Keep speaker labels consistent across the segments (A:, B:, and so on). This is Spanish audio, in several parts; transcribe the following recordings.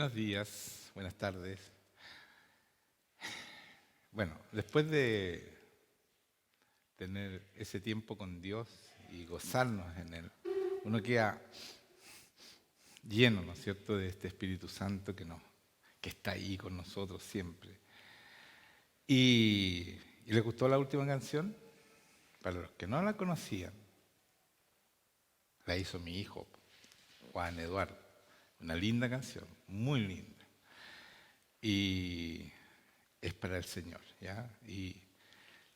A: Buenos días, buenas tardes. Bueno, después de tener ese tiempo con Dios y gozarnos en Él, uno queda lleno, ¿no es cierto?, de este Espíritu Santo que está ahí con nosotros siempre. ¿Y les gustó la última canción? Para los que no la conocían, la hizo mi hijo, Juan Eduardo. Una linda canción, muy linda. Y es para el Señor, ¿ya? Y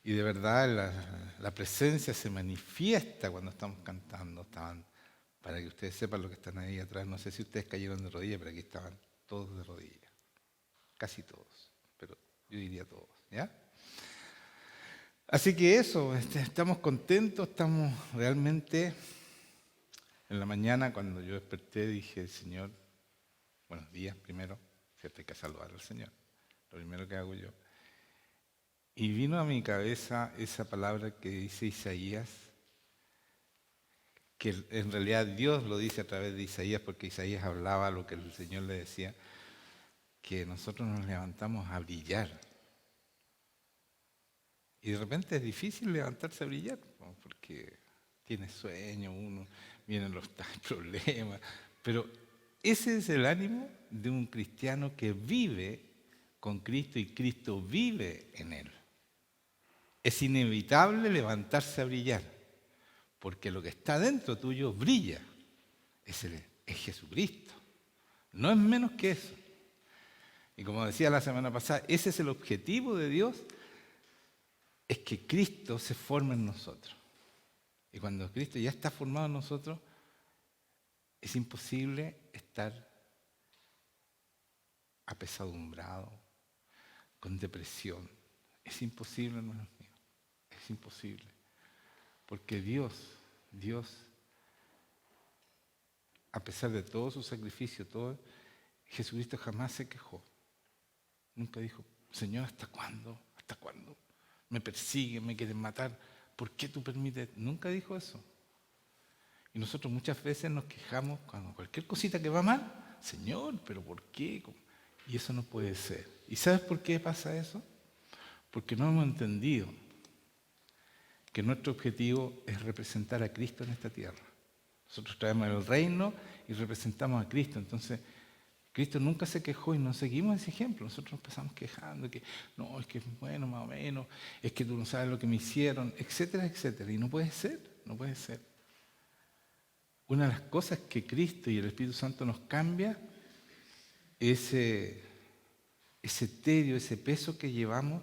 A: de verdad la presencia se manifiesta cuando estamos cantando. Para que ustedes sepan lo que están ahí atrás, no sé si ustedes cayeron de rodillas, pero aquí estaban todos de rodillas. Casi todos, pero yo diría todos, ¿ya? Así que eso, estamos contentos, estamos realmente... En la mañana cuando yo desperté dije, Señor, buenos días primero, ¿cierto? Hay que saludar al Señor, lo primero que hago yo. Y vino a mi cabeza esa palabra que dice Isaías, que en realidad Dios lo dice a través de Isaías, porque Isaías hablaba lo que el Señor le decía, que nosotros nos levantamos a brillar. Y de repente es difícil levantarse a brillar, ¿no? Porque tiene sueño uno, vienen los problemas, pero ese es el ánimo de un cristiano que vive con Cristo y Cristo vive en él. Es inevitable levantarse a brillar, porque lo que está dentro tuyo brilla, es Jesucristo, no es menos que eso. Y como decía la semana pasada, ese es el objetivo de Dios, es que Cristo se forme en nosotros. Y cuando Cristo ya está formado en nosotros, es imposible estar apesadumbrado, con depresión. Es imposible, hermanos míos. Es imposible. Porque Dios, a pesar de todo su sacrificio, Jesucristo jamás se quejó. Nunca dijo, Señor, ¿hasta cuándo? ¿Hasta cuándo? Me persiguen, me quieren matar. ¿Por qué tú permites? Nunca dijo eso. Y nosotros muchas veces nos quejamos cuando cualquier cosita que va mal, Señor, ¿pero por qué? Y eso no puede ser. ¿Y sabes por qué pasa eso? Porque no hemos entendido que nuestro objetivo es representar a Cristo en esta tierra. Nosotros traemos el reino y representamos a Cristo. Entonces, Cristo nunca se quejó y no seguimos ese ejemplo. Nosotros nos empezamos quejando que no, es que bueno, más o menos, es que tú no sabes lo que me hicieron, etcétera, etcétera. Y no puede ser, no puede ser. Una de las cosas que Cristo y el Espíritu Santo nos cambia es ese tedio, ese peso que llevamos,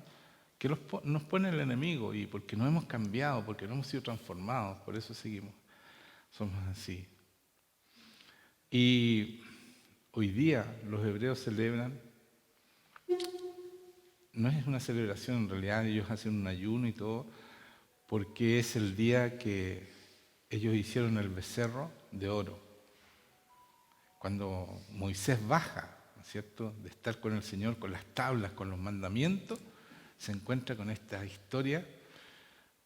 A: que nos pone el enemigo, y porque no hemos cambiado, porque no hemos sido transformados, por eso somos así. Y hoy día los hebreos celebran, no es una celebración en realidad, ellos hacen un ayuno y todo, porque es el día que ellos hicieron el becerro de oro. Cuando Moisés baja, ¿no es cierto?, de estar con el Señor, con las tablas, con los mandamientos, se encuentra con esta historia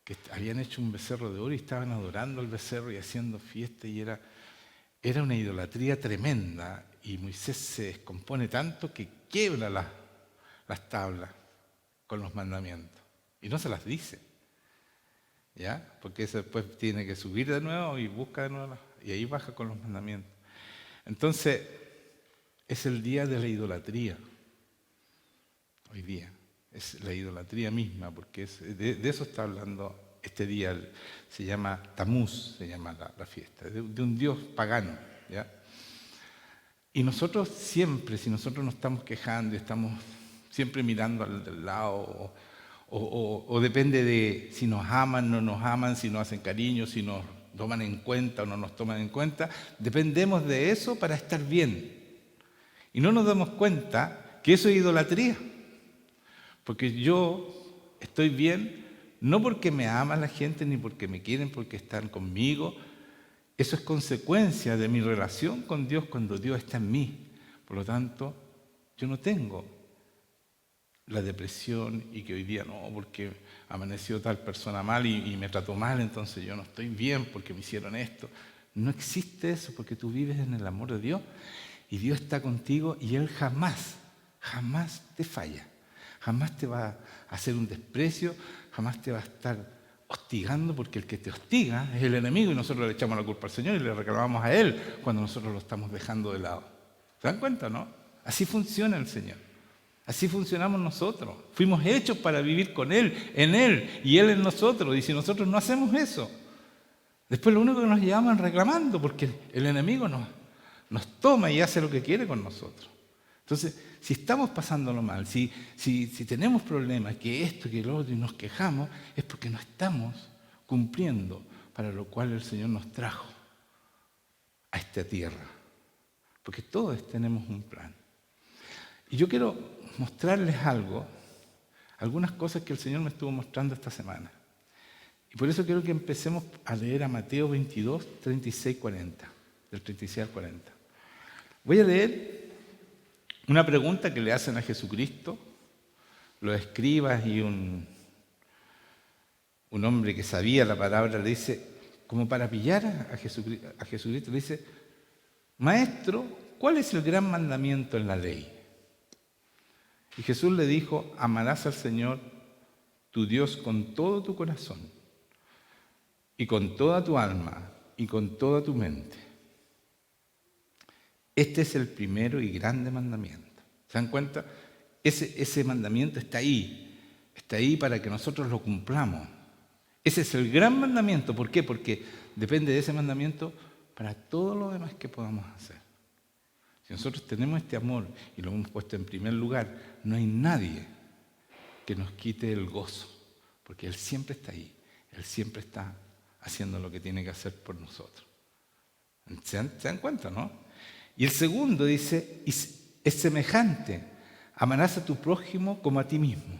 A: que habían hecho un becerro de oro y estaban adorando al becerro y haciendo fiesta, y era una idolatría tremenda, y Moisés se descompone tanto que quiebra las tablas con los mandamientos y no se las dice, ¿ya? Porque eso después tiene que subir de nuevo y busca de nuevo y ahí baja con los mandamientos. Entonces, es el día de la idolatría. Hoy día es la idolatría misma, porque de eso está hablando este día. Se llama Tamuz, se llama la fiesta, de un dios pagano, ¿ya? Y nosotros siempre, si nosotros nos estamos quejando y estamos siempre mirando al del lado, o depende de si nos aman, no nos aman, si nos hacen cariño, si nos toman en cuenta o no nos toman en cuenta, dependemos de eso para estar bien. Y no nos damos cuenta que eso es idolatría. Porque yo estoy bien, no porque me ama la gente, ni porque me quieren, porque están conmigo. Eso es consecuencia de mi relación con Dios cuando Dios está en mí. Por lo tanto, yo no tengo la depresión y que hoy día no, porque amaneció tal persona mal y me trató mal, entonces yo no estoy bien porque me hicieron esto. No existe eso, porque tú vives en el amor de Dios Y Dios está contigo y Él jamás te falla. Jamás te va a hacer un desprecio, jamás te va a estar hostigando, porque el que te hostiga es el enemigo y nosotros le echamos la culpa al Señor y le reclamamos a Él cuando nosotros lo estamos dejando de lado. ¿Se dan cuenta, no? Así funciona el Señor. Así funcionamos nosotros. Fuimos hechos para vivir con Él, en Él y Él en nosotros. Y si nosotros no hacemos eso, después lo único que nos llevamos es reclamando, porque el enemigo nos toma y hace lo que quiere con nosotros. Entonces, si estamos pasándolo mal, si tenemos problemas, que esto, que lo otro, y nos quejamos, es porque no estamos cumpliendo para lo cual el Señor nos trajo a esta tierra. Porque todos tenemos un plan. Y yo quiero mostrarles algunas cosas que el Señor me estuvo mostrando esta semana. Y por eso quiero que empecemos a leer a Mateo 22, 36, 40. Del 36 al 40. Voy a leer una pregunta que le hacen a Jesucristo, los escribas y un hombre que sabía la palabra le dice, como para pillar a Jesucristo, le dice, Maestro, ¿cuál es el gran mandamiento en la ley? Y Jesús le dijo, amarás al Señor, tu Dios, con todo tu corazón, y con toda tu alma, y con toda tu mente. Este es el primero y grande mandamiento. ¿Se dan cuenta? Ese mandamiento está ahí para que nosotros lo cumplamos. Ese es el gran mandamiento. ¿Por qué? Porque depende de ese mandamiento para todo lo demás que podamos hacer. Si nosotros tenemos este amor y lo hemos puesto en primer lugar, no hay nadie que nos quite el gozo, porque Él siempre está ahí. Él siempre está haciendo lo que tiene que hacer por nosotros. ¿Se dan cuenta, no? Y el segundo dice, es semejante, amarás a tu prójimo como a ti mismo.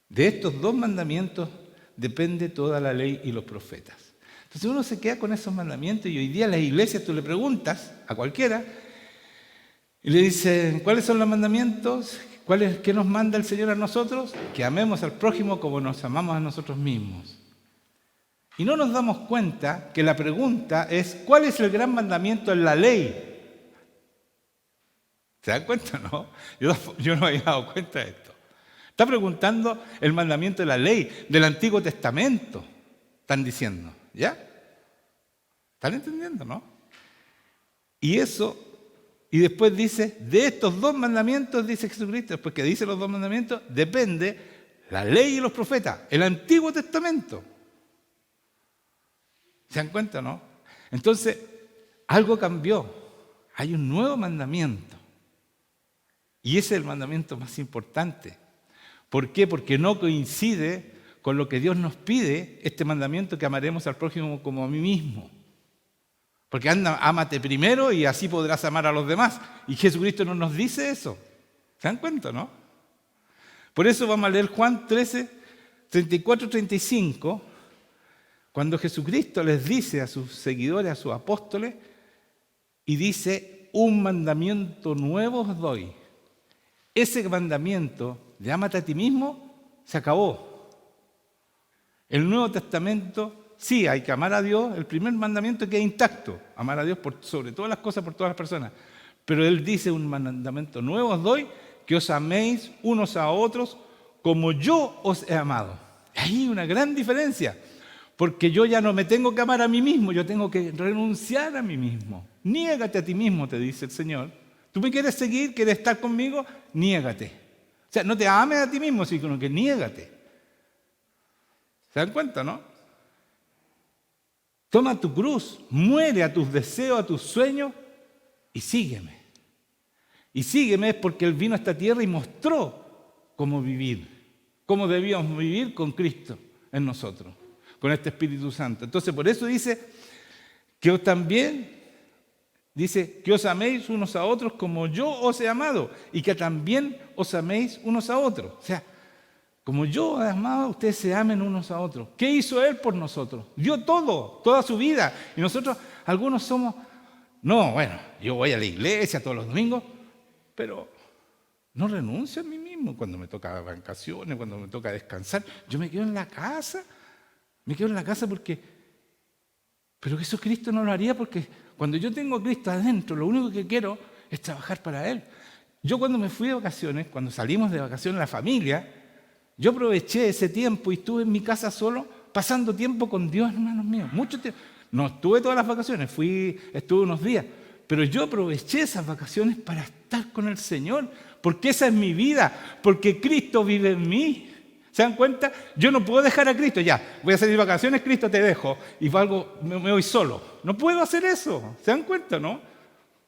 A: De estos dos mandamientos depende toda la ley y los profetas. Entonces uno se queda con esos mandamientos y hoy día en las iglesias tú le preguntas a cualquiera y le dicen, ¿cuáles son los mandamientos? ¿Qué nos manda el Señor a nosotros? Que amemos al prójimo como nos amamos a nosotros mismos. Y no nos damos cuenta que la pregunta es, ¿cuál es el gran mandamiento en la ley? ¿Se dan cuenta, no? Yo no me había dado cuenta de esto. Está preguntando el mandamiento de la ley, del Antiguo Testamento, están diciendo, ¿ya? ¿Están entendiendo, no? Y después dice, de estos dos mandamientos, dice Jesucristo, después que dice los dos mandamientos, depende la ley y los profetas, el Antiguo Testamento. ¿Se dan cuenta, no? Entonces, algo cambió. Hay un nuevo mandamiento. Y ese es el mandamiento más importante. ¿Por qué? Porque no coincide con lo que Dios nos pide, este mandamiento que amaremos al prójimo como a mí mismo. Porque ámate primero y así podrás amar a los demás. Y Jesucristo no nos dice eso. ¿Se dan cuenta, no? Por eso vamos a leer Juan 13, 34, 35, cuando Jesucristo les dice a sus seguidores, a sus apóstoles, y dice, un mandamiento nuevo os doy. Ese mandamiento de ámate a ti mismo se acabó. El Nuevo Testamento, sí, hay que amar a Dios. El primer mandamiento queda intacto, amar a Dios sobre todas las cosas, por todas las personas. Pero Él dice, un mandamiento nuevo os doy, que os améis unos a otros como yo os he amado. Hay una gran diferencia, porque yo ya no me tengo que amar a mí mismo, yo tengo que renunciar a mí mismo. Niégate a ti mismo, te dice el Señor. ¿Tú me quieres seguir? ¿Quieres estar conmigo? Niégate. O sea, no te ames a ti mismo, sino que niégate. ¿Se dan cuenta, no? Toma tu cruz, muere a tus deseos, a tus sueños y sígueme. Y sígueme es porque Él vino a esta tierra y mostró cómo vivir, cómo debíamos vivir con Cristo en nosotros, con este Espíritu Santo. Entonces, por eso dice que os améis unos a otros como yo os he amado y que también os améis unos a otros. O sea, como yo os he amado, ustedes se amen unos a otros. ¿Qué hizo Él por nosotros? Dio todo, toda su vida. Y nosotros, algunos somos, no, bueno, yo voy a la iglesia todos los domingos, pero no renuncio a mí mismo cuando me toca vacaciones, cuando me toca descansar. Yo me quedo en la casa porque... Pero Jesucristo no lo haría porque Cuando yo tengo a Cristo adentro, lo único que quiero es trabajar para Él. Yo cuando me fui de vacaciones, cuando salimos de vacaciones la familia, yo aproveché ese tiempo y estuve en mi casa solo, pasando tiempo con Dios, hermanos míos. Mucho tiempo. No estuve todas las vacaciones, estuve unos días. Pero yo aproveché esas vacaciones para estar con el Señor, porque esa es mi vida, porque Cristo vive en mí. ¿Se dan cuenta? Yo no puedo dejar a Cristo, ya, voy a salir de vacaciones, Cristo te dejo, y me voy solo. No puedo hacer eso, ¿se dan cuenta, no?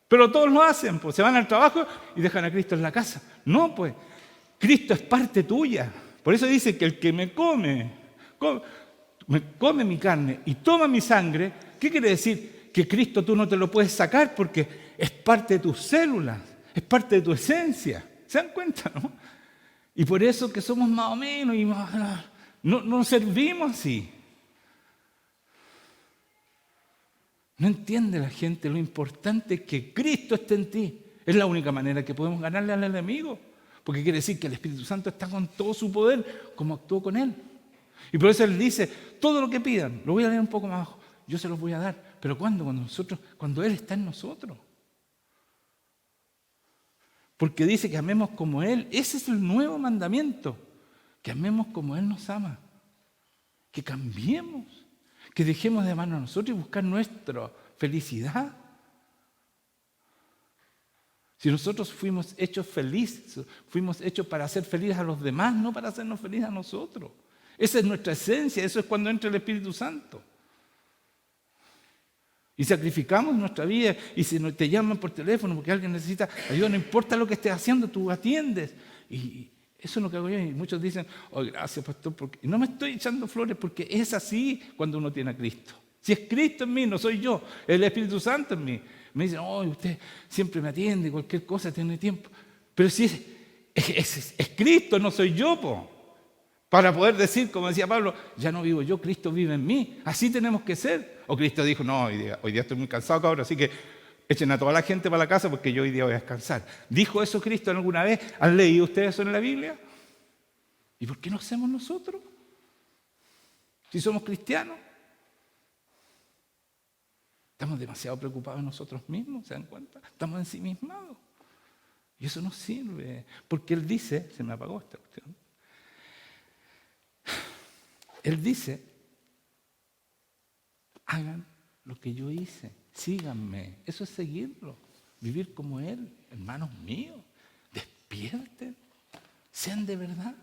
A: Pero todos lo hacen, pues se van al trabajo y dejan a Cristo en la casa. No, pues, Cristo es parte tuya. Por eso dice que el que me come mi carne y toma mi sangre, ¿qué quiere decir? Que Cristo tú no te lo puedes sacar porque es parte de tus células, es parte de tu esencia. ¿Se dan cuenta, no? Y por eso que somos más o menos y no servimos así. No entiende la gente lo importante es que Cristo esté en ti. Es la única manera que podemos ganarle al enemigo. Porque quiere decir que el Espíritu Santo está con todo su poder como actuó con Él. Y por eso Él dice, todo lo que pidan, lo voy a leer un poco más abajo, yo se los voy a dar. ¿Pero cuándo? Cuando Él está en nosotros. Porque dice que amemos como Él. Ese es el nuevo mandamiento. Que amemos como Él nos ama. Que cambiemos. Que dejemos de amarnos a nosotros y buscar nuestra felicidad. Si nosotros fuimos hechos felices, fuimos hechos para hacer felices a los demás, no para hacernos felices a nosotros. Esa es nuestra esencia, eso es cuando entra el Espíritu Santo. Y sacrificamos nuestra vida, y si te llaman por teléfono porque alguien necesita ayuda, no importa lo que estés haciendo, tú atiendes. Y eso es lo que hago yo. Y muchos dicen, oh, gracias, pastor, porque no me estoy echando flores, porque es así cuando uno tiene a Cristo. Si es Cristo en mí, no soy yo, es el Espíritu Santo en mí. Me dicen, oh, usted siempre me atiende, cualquier cosa tiene tiempo. Pero si es Cristo, no soy yo, po. Para poder decir, como decía Pablo, ya no vivo yo, Cristo vive en mí. Así tenemos que ser. O Cristo dijo, no, hoy día estoy muy cansado, cabrón, así que echen a toda la gente para la casa porque yo hoy día voy a descansar. ¿Dijo eso Cristo alguna vez? ¿Han leído ustedes eso en la Biblia? ¿Y por qué no hacemos nosotros? Si somos cristianos. Estamos demasiado preocupados en nosotros mismos, ¿se dan cuenta? Estamos ensimismados. Y eso no sirve. Porque Él dice, se me apagó esta cuestión. Él dice, hagan lo que yo hice, síganme. Eso es seguirlo, vivir como Él. Hermanos míos, despierten, sean de verdad.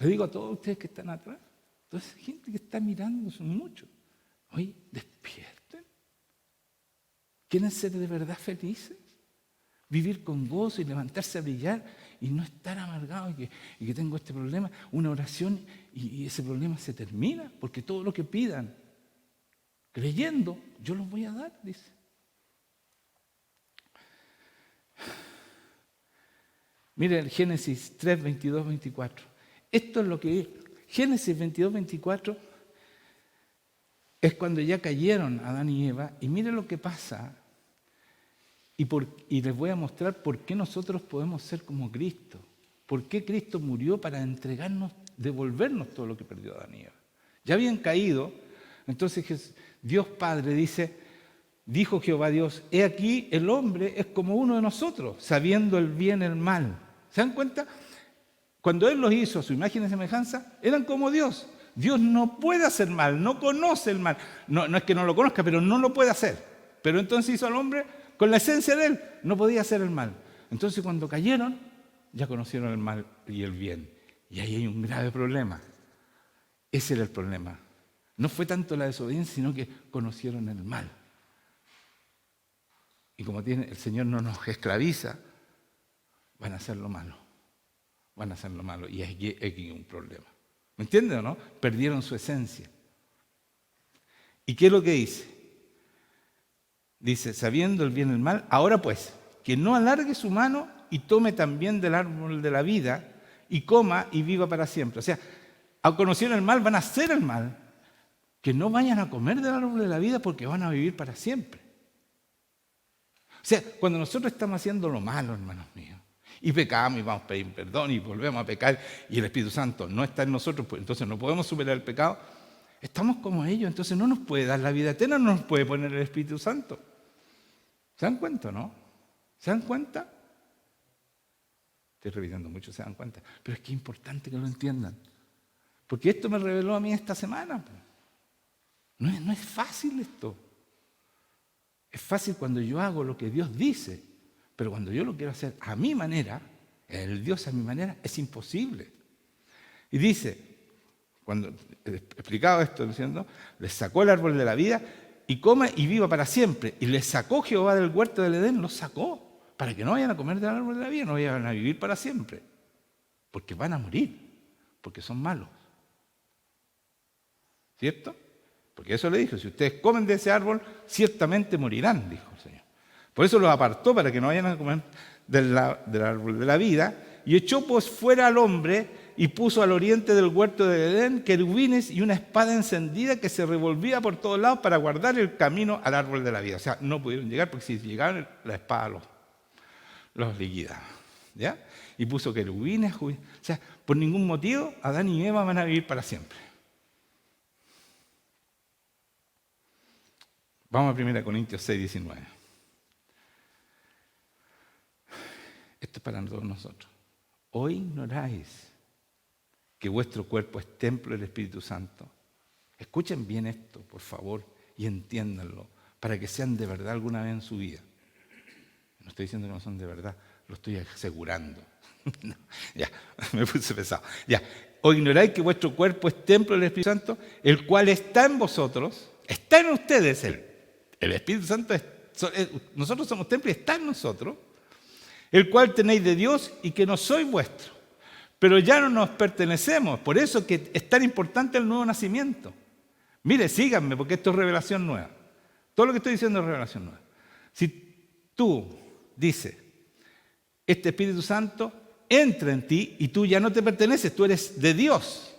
A: Le digo a todos ustedes que están atrás, toda esa gente que está mirando, son muchos. Oye, despierten. ¿Quieren ser de verdad felices? Vivir con gozo y levantarse a brillar y no estar amargado y que tengo este problema, una oración y ese problema se termina, porque todo lo que pidan, creyendo, yo los voy a dar, dice. Mire el Génesis 3, 22, 24. Esto es lo que es. Génesis 22, 24 es cuando ya cayeron Adán y Eva, y mire lo que pasa. Y les voy a mostrar por qué nosotros podemos ser como Cristo. ¿Por qué Cristo murió para entregarnos, devolvernos todo lo que perdió Adán y Eva? Ya habían caído, entonces Dios Padre dijo Jehová Dios, he aquí el hombre es como uno de nosotros, sabiendo el bien y el mal. ¿Se dan cuenta? Cuando Él los hizo a su imagen y semejanza, eran como Dios. Dios no puede hacer mal, no conoce el mal. No es que no lo conozca, pero no lo puede hacer. Pero entonces hizo al hombre con la esencia de Él, no podía hacer el mal. Entonces cuando cayeron, ya conocieron el mal y el bien. Y ahí hay un grave problema. Ese era el problema. No fue tanto la desobediencia, sino que conocieron el mal. Y como el Señor no nos esclaviza, van a hacer lo malo. Van a hacer lo malo. Y aquí hay un problema. ¿Me entienden o no? Perdieron su esencia. ¿Y qué es lo que dice? Dice, sabiendo el bien y el mal, ahora pues, que no alargue su mano y tome también del árbol de la vida y coma y viva para siempre. O sea, al conocer el mal van a hacer el mal. Que no vayan a comer del árbol de la vida porque van a vivir para siempre. O sea, cuando nosotros estamos haciendo lo malo, hermanos míos, y pecamos y vamos a pedir perdón y volvemos a pecar y el Espíritu Santo no está en nosotros, pues entonces no podemos superar el pecado. Estamos como ellos, entonces no nos puede dar la vida eterna, no nos puede poner el Espíritu Santo. ¿Se dan cuenta o no? ¿Se dan cuenta? Estoy repitiendo mucho, se dan cuenta. Pero es que es importante que lo entiendan. Porque esto me reveló a mí esta semana. No es fácil esto. Es fácil cuando yo hago lo que Dios dice, pero cuando yo lo quiero hacer a mi manera, el Dios a mi manera, es imposible. Y dice, cuando explicaba esto, diciendo, les sacó el árbol de la vida y coma y viva para siempre. Y les sacó Jehová del huerto del Edén, los sacó, para que no vayan a comer del árbol de la vida, no vayan a vivir para siempre. Porque van a morir, porque son malos. ¿Cierto? Porque eso le dijo, si ustedes comen de ese árbol, ciertamente morirán, dijo el Señor. Por eso los apartó para que no vayan a comer del árbol de la vida, y echó pues fuera al hombre y puso al oriente del huerto de Edén querubines y una espada encendida que se revolvía por todos lados para guardar el camino al árbol de la vida. O sea, no pudieron llegar porque si llegaban la espada los liquidaba. ¿Ya? Y puso querubines, o sea, por ningún motivo Adán y Eva van a vivir para siempre. Vamos a 1 Corintios 6, 19. Esto es para todos nosotros. ¿O ignoráis que vuestro cuerpo es templo del Espíritu Santo? Escuchen bien esto, por favor, y entiéndanlo, para que sean de verdad alguna vez en su vida. No estoy diciendo que no son de verdad, lo estoy asegurando. No, ya, me puse pesado. Ya, ¿o ignoráis que vuestro cuerpo es templo del Espíritu Santo, el cual está en vosotros, está en ustedes? El Espíritu Santo, nosotros somos templo y está en nosotros, el cual tenéis de Dios y que no sois vuestro. Pero ya no nos pertenecemos, por eso que es tan importante el nuevo nacimiento. Mire, síganme, porque esto es revelación nueva. Todo lo que estoy diciendo es revelación nueva. Si tú dices, este Espíritu Santo entra en ti y tú ya no te perteneces, tú eres de Dios.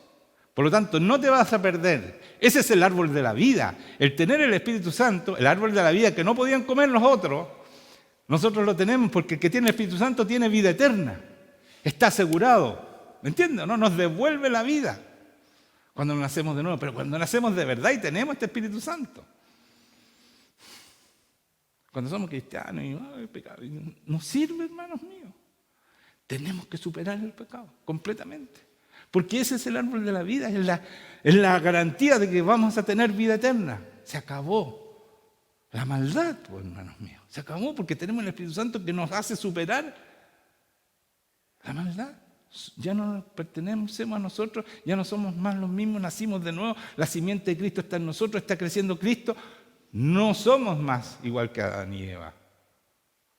A: Por lo tanto, no te vas a perder. Ese es el árbol de la vida. El tener el Espíritu Santo, el árbol de la vida que no podían comer los otros, nosotros lo tenemos porque el que tiene el Espíritu Santo tiene vida eterna. Está asegurado. ¿Me entiendes? ¿No? Nos devuelve la vida cuando nacemos de nuevo. Pero cuando nacemos de verdad y tenemos este Espíritu Santo. Cuando somos cristianos y el pecado no sirve, hermanos míos. Tenemos que superar el pecado completamente. Porque ese es el árbol de la vida, es la garantía de que vamos a tener vida eterna. Se acabó la maldad, pues, hermanos míos. Se acabó porque tenemos el Espíritu Santo que nos hace superar la maldad. Ya no nos pertenecemos a nosotros, ya no somos más los mismos, nacimos de nuevo, la simiente de Cristo está en nosotros, está creciendo Cristo. No somos más igual que Adán y Eva.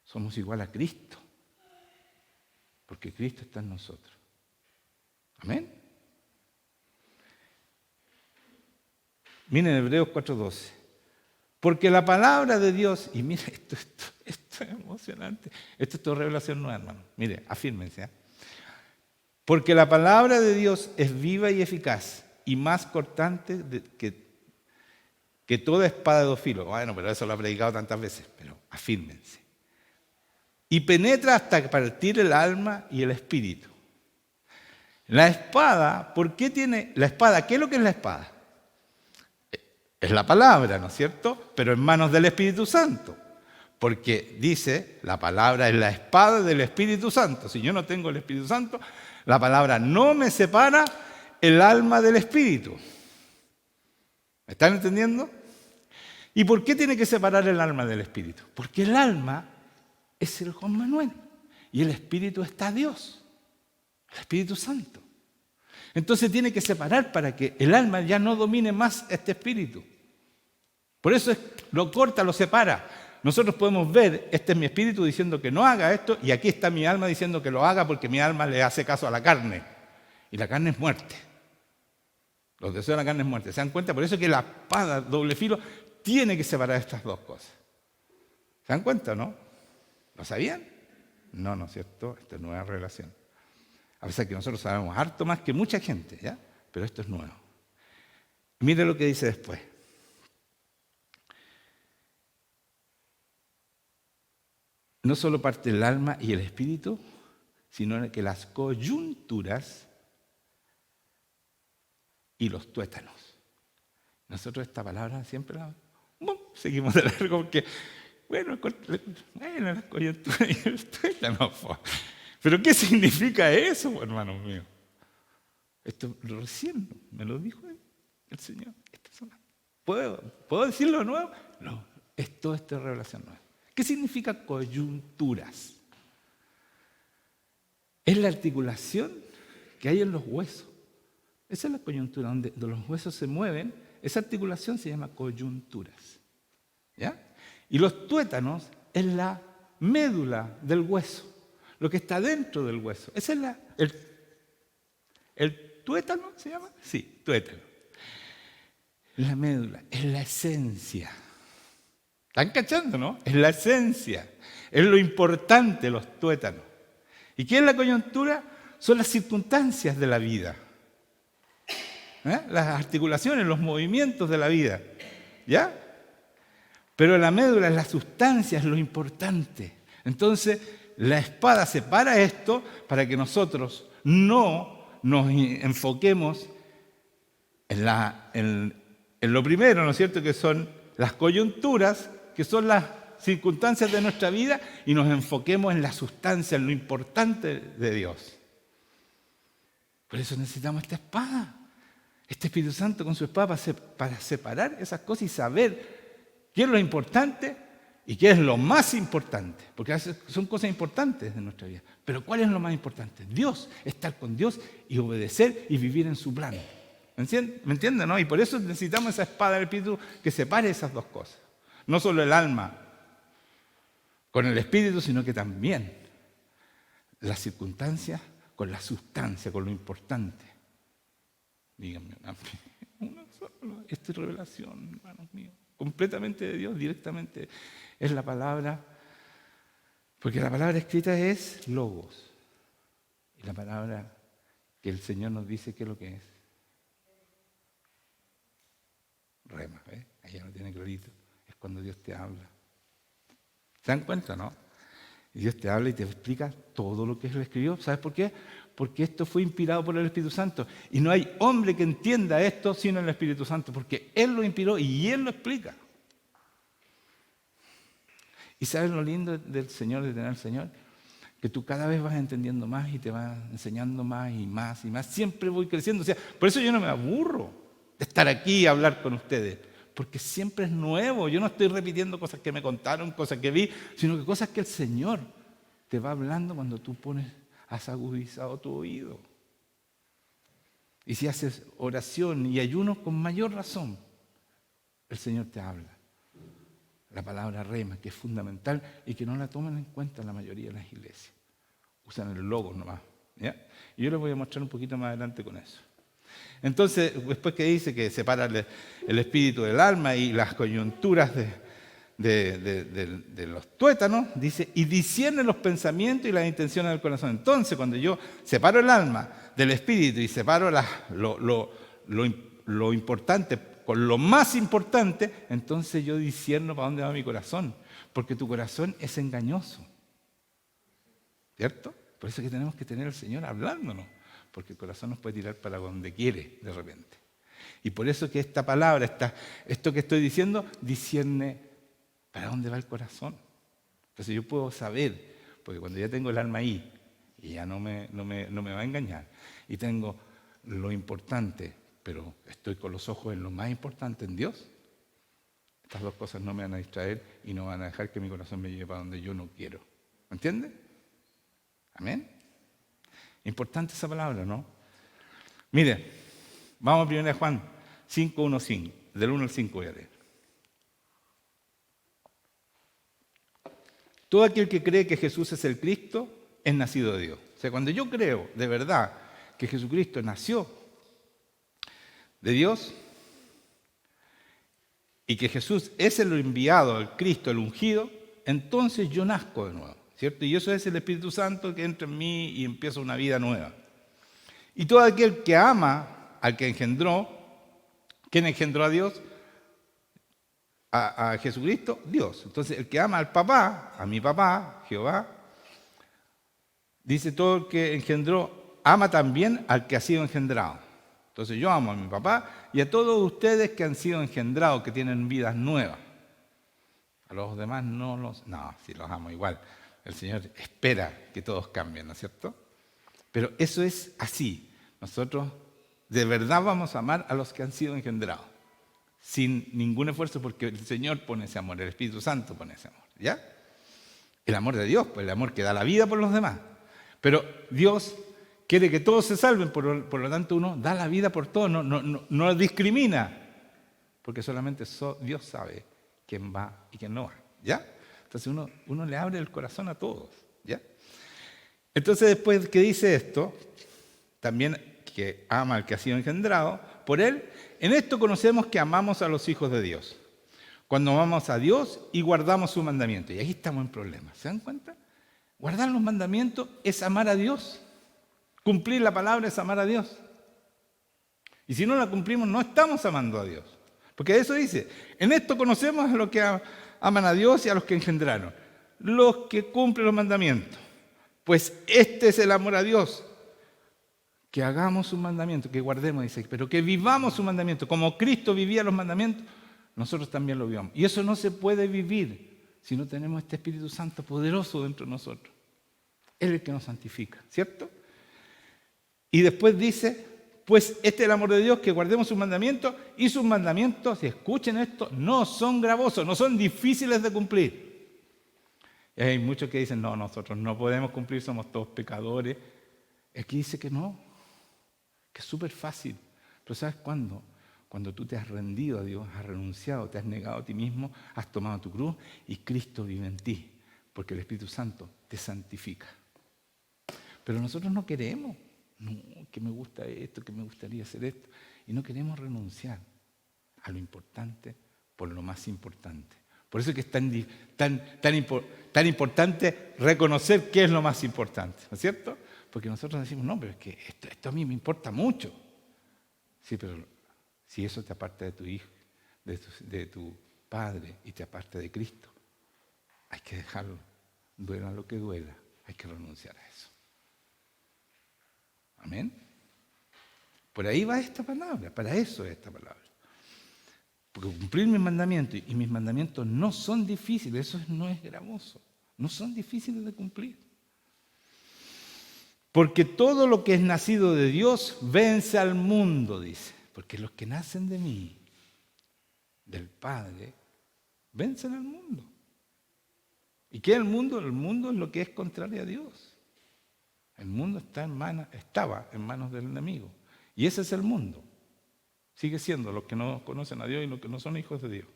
A: Somos igual a Cristo. Porque Cristo está en nosotros. Amén. Miren Hebreos 4:12. Porque la palabra de Dios, y mire, esto es emocionante. Esto es toda revelación nueva, hermano. Mire, afírmense. Porque la palabra de Dios es viva y eficaz y más cortante que toda espada de dos filos. Bueno, pero eso lo he predicado tantas veces, pero afírmense. Y penetra hasta partir el alma y el espíritu. La espada, ¿por qué tiene la espada? ¿Qué es lo que es la espada? Es la palabra, ¿no es cierto? Pero en manos del Espíritu Santo. Porque dice, la palabra es la espada del Espíritu Santo. Si yo no tengo el Espíritu Santo, la palabra no me separa el alma del Espíritu. ¿Me están entendiendo? ¿Y por qué tiene que separar el alma del Espíritu? Porque el alma es el Juan Manuel y el Espíritu está Dios, el Espíritu Santo. Entonces tiene que separar para que el alma ya no domine más este espíritu. Por eso lo corta, lo separa. Nosotros podemos ver, este es mi espíritu diciendo que no haga esto, y aquí está mi alma diciendo que lo haga porque mi alma le hace caso a la carne. Y la carne es muerte. Los deseos de la carne es muerte. ¿Se dan cuenta? Por eso es que la espada doble filo tiene que separar estas dos cosas. ¿Se dan cuenta o no? ¿Lo sabían? No, no es cierto. Esta es nueva revelación. A pesar que nosotros sabemos harto más que mucha gente, ¿ya? Pero esto es nuevo. Mire lo que dice después. No solo parte el alma y el espíritu, sino que las coyunturas y los tuétanos. Nosotros esta palabra siempre la seguimos de largo porque, las coyunturas y el tuétano. Pero ¿qué significa eso, hermanos míos? Esto recién me lo dijo el Señor. ¿Puedo decirlo de nuevo? No, esto es revelación nueva. ¿Qué significa coyunturas? Es la articulación que hay en los huesos. Esa es la coyuntura, donde los huesos se mueven. Esa articulación se llama coyunturas. ¿Ya? Y los tuétanos es la médula del hueso, lo que está dentro del hueso. Ese es el tuétano, ¿se llama? Sí, tuétano. La médula es la esencia. ¿Están cachando, no? Es la esencia. Es lo importante, los tuétanos. ¿Y qué es la coyuntura? Son las circunstancias de la vida. Las articulaciones, los movimientos de la vida. ¿Ya? Pero la médula es la sustancia, es lo importante. Entonces, la espada separa esto para que nosotros no nos enfoquemos en lo primero, ¿no es cierto?, que son las coyunturas, que son las circunstancias de nuestra vida, y nos enfoquemos en la sustancia, en lo importante de Dios. Por eso necesitamos esta espada, este Espíritu Santo con su espada para separar esas cosas y saber qué es lo importante y qué es lo más importante. Porque a veces son cosas importantes de nuestra vida. Pero ¿cuál es lo más importante? Dios, estar con Dios y obedecer y vivir en su plan. ¿Me entienden, no? Y por eso necesitamos esa espada del Espíritu que separe esas dos cosas. No solo el alma con el Espíritu, sino que también las circunstancias con la sustancia, con lo importante. Díganme, una sola. Esta es revelación, hermanos míos. Completamente de Dios, directamente. Es la palabra, porque la palabra escrita es logos. Y la palabra que el Señor nos dice qué es lo que es. Rema, ¿eh? Ahí ya lo tiene clarito. Es cuando Dios te habla. ¿Se dan cuenta, no? Y Dios te habla y te explica todo lo que Él escribió. ¿Sabes por qué? Porque esto fue inspirado por el Espíritu Santo. Y no hay hombre que entienda esto sino el Espíritu Santo, porque Él lo inspiró y Él lo explica. ¿Y sabes lo lindo del Señor, de tener al Señor? Que tú cada vez vas entendiendo más y te vas enseñando más y más y más. Siempre voy creciendo. O sea, por eso yo no me aburro de estar aquí y hablar con ustedes, porque siempre es nuevo. Yo no estoy repitiendo cosas que me contaron, cosas que vi, sino que cosas que el Señor te va hablando cuando tú has agudizado tu oído. Y si haces oración y ayuno, con mayor razón, el Señor te habla. La palabra rema, que es fundamental y que no la toman en cuenta la mayoría de las iglesias. Usan el logo nomás. ¿Ya? Y yo les voy a mostrar un poquito más adelante con eso. Entonces, después que dice que separa el espíritu del alma y las coyunturas de los tuétanos, dice, y discierne los pensamientos y las intenciones del corazón. Entonces, cuando yo separo el alma del espíritu y separo lo importante con lo más importante, entonces yo discierno para dónde va mi corazón, porque tu corazón es engañoso. ¿Cierto? Por eso es que tenemos que tener al Señor hablándonos, porque el corazón nos puede tirar para donde quiere de repente. Y por eso que esta palabra, esto que estoy diciendo, discierne para dónde va el corazón. Entonces yo puedo saber, porque cuando ya tengo el alma ahí, y ya no me va a engañar, y tengo lo importante, pero estoy con los ojos en lo más importante, en Dios, estas dos cosas no me van a distraer y no van a dejar que mi corazón me lleve para donde yo no quiero. ¿Me entiende? Amén. Importante esa palabra, ¿no? Mire, vamos a 1 Juan 5:1-5, del 1 al 5 voy a leer. Todo aquel que cree que Jesús es el Cristo es nacido de Dios. O sea, cuando yo creo de verdad que Jesucristo nació de Dios y que Jesús es el enviado, el Cristo, el ungido, entonces yo nazco de nuevo, ¿cierto? Y eso es el Espíritu Santo que entra en mí y empieza una vida nueva. Y todo aquel que ama al que engendró, ¿quién engendró a Dios? A Jesucristo, Dios. Entonces el que ama al papá, a mi papá, Jehová, dice todo el que engendró, ama también al que ha sido engendrado. Entonces yo amo a mi papá y a todos ustedes que han sido engendrados, que tienen vidas nuevas. A los demás no, sí los amo igual. El Señor espera que todos cambien, ¿no es cierto? Pero eso es así. Nosotros de verdad vamos a amar a los que han sido engendrados, sin ningún esfuerzo, porque el Señor pone ese amor, el Espíritu Santo pone ese amor, ¿ya? El amor de Dios, pues el amor que da la vida por los demás. Pero Dios quiere que todos se salven, por lo tanto uno da la vida por todos, no discrimina, porque solamente Dios sabe quién va y quién no va, ¿ya? Entonces uno le abre el corazón a todos, ¿ya? Entonces después que dice esto, también que ama al que ha sido engendrado por él, en esto conocemos que amamos a los hijos de Dios, cuando amamos a Dios y guardamos su mandamiento. Y aquí estamos en problemas, ¿se dan cuenta? Guardar los mandamientos es amar a Dios. Cumplir la palabra es amar a Dios. Y si no la cumplimos, no estamos amando a Dios. Porque eso dice, en esto conocemos a los que aman a Dios y a los que engendraron, los que cumplen los mandamientos. Pues este es el amor a Dios, que hagamos sus mandamientos, que guardemos, dice, pero que vivamos sus mandamientos. Como Cristo vivía los mandamientos, nosotros también lo vivamos. Y eso no se puede vivir si no tenemos este Espíritu Santo poderoso dentro de nosotros. Él es el que nos santifica, ¿cierto? Y después dice, pues este es el amor de Dios, que guardemos sus mandamientos, y sus mandamientos, si escuchen esto, no son gravosos, no son difíciles de cumplir. Y hay muchos que dicen, no, nosotros no podemos cumplir, somos todos pecadores. Aquí dice que no, que es súper fácil. Pero ¿sabes cuándo? Cuando tú te has rendido a Dios, has renunciado, te has negado a ti mismo, has tomado tu cruz y Cristo vive en ti, porque el Espíritu Santo te santifica. Pero nosotros no queremos, no, que me gusta esto, que me gustaría hacer esto, y no queremos renunciar a lo importante por lo más importante. Por eso es que es tan importante reconocer qué es lo más importante, ¿no es cierto? Porque nosotros decimos, no, pero es que esto a mí me importa mucho. Sí, pero si eso te aparta de tu hijo, de tu padre y te aparta de Cristo, hay que dejarlo. Duela lo que duela, hay que renunciar a eso. Amén. Por ahí va esta palabra, para eso es esta palabra. Porque cumplir mis mandamientos, y mis mandamientos no son difíciles, eso no es gravoso, no son difíciles de cumplir. Porque todo lo que es nacido de Dios vence al mundo, dice. Porque los que nacen de mí, del Padre, vencen al mundo. ¿Y qué es el mundo? El mundo es lo que es contrario a Dios. El mundo estaba en manos del enemigo. Y ese es el mundo. Sigue siendo los que no conocen a Dios y los que no son hijos de Dios.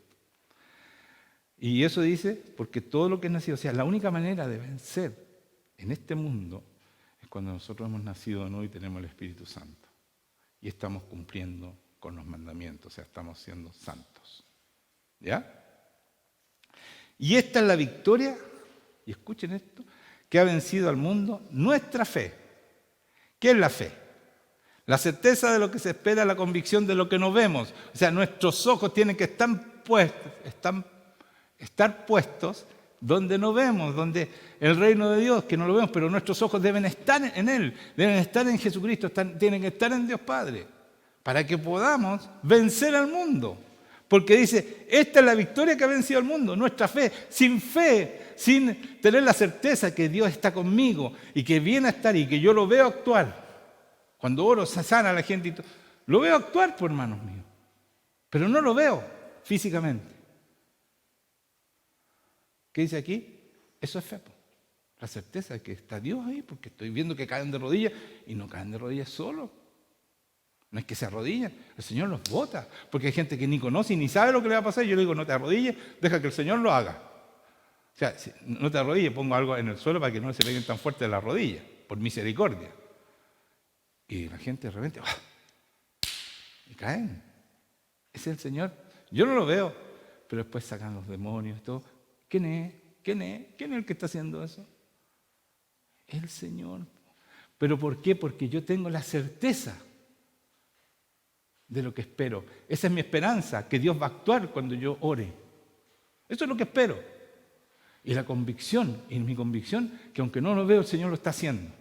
A: Y eso dice, porque todo lo que es nacido, o sea, la única manera de vencer en este mundo es cuando nosotros hemos nacido de nuevo y tenemos el Espíritu Santo. Y estamos cumpliendo con los mandamientos, o sea, estamos siendo santos. ¿Ya? Y esta es la victoria, y escuchen esto, que ha vencido al mundo, nuestra fe. ¿Qué es la fe? La certeza de lo que se espera, la convicción de lo que no vemos. O sea, nuestros ojos tienen que estar puestos donde no vemos, donde el reino de Dios, que no lo vemos, pero nuestros ojos deben estar en Él, deben estar en Jesucristo, tienen que estar en Dios Padre, para que podamos vencer al mundo. Porque dice, esta es la victoria que ha vencido al mundo, nuestra fe, sin tener la certeza que Dios está conmigo y que viene a estar y que yo lo veo actuar. Cuando oro, se sana a la gente y todo. Lo veo actuar, por hermanos míos, pero no lo veo físicamente. ¿Qué dice aquí? Eso es fe. La certeza de que está Dios ahí, porque estoy viendo que caen de rodillas y no caen de rodillas solos. No es que se arrodillan, el Señor los bota, porque hay gente que ni conoce y ni sabe lo que le va a pasar. Yo le digo, no te arrodilles, deja que el Señor lo haga. O sea, si no te arrodilles, pongo algo en el suelo para que no se peguen tan fuerte de la rodilla, por misericordia. Y la gente de repente, ¡oh! Y caen. Ese es el Señor. Yo no lo veo, pero después sacan los demonios y todo. ¿Quién es? ¿Quién es el que está haciendo eso? El Señor. ¿Pero por qué? Porque yo tengo la certeza de lo que espero. Esa es mi esperanza, que Dios va a actuar cuando yo ore. Eso es lo que espero. Y la convicción, y mi convicción, que aunque no lo veo, el Señor lo está haciendo.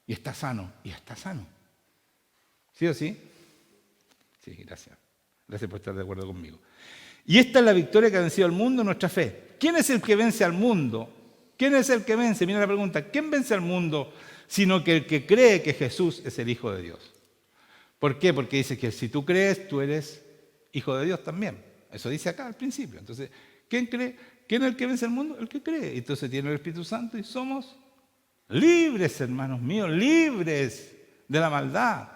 A: Y está sano, ¿Sí o sí? Sí, gracias. Gracias por estar de acuerdo conmigo. Y esta es la victoria que ha vencido al mundo, nuestra fe. ¿Quién es el que vence al mundo? ¿Quién es el que vence? Mira la pregunta. ¿Quién vence al mundo sino que el que cree que Jesús es el Hijo de Dios? ¿Por qué? Porque dice que si tú crees, tú eres hijo de Dios también. Eso dice acá al principio. Entonces, ¿quién cree? ¿Quién es el que vence al mundo? El que cree. Entonces tiene el Espíritu Santo y somos libres, hermanos míos, libres de la maldad,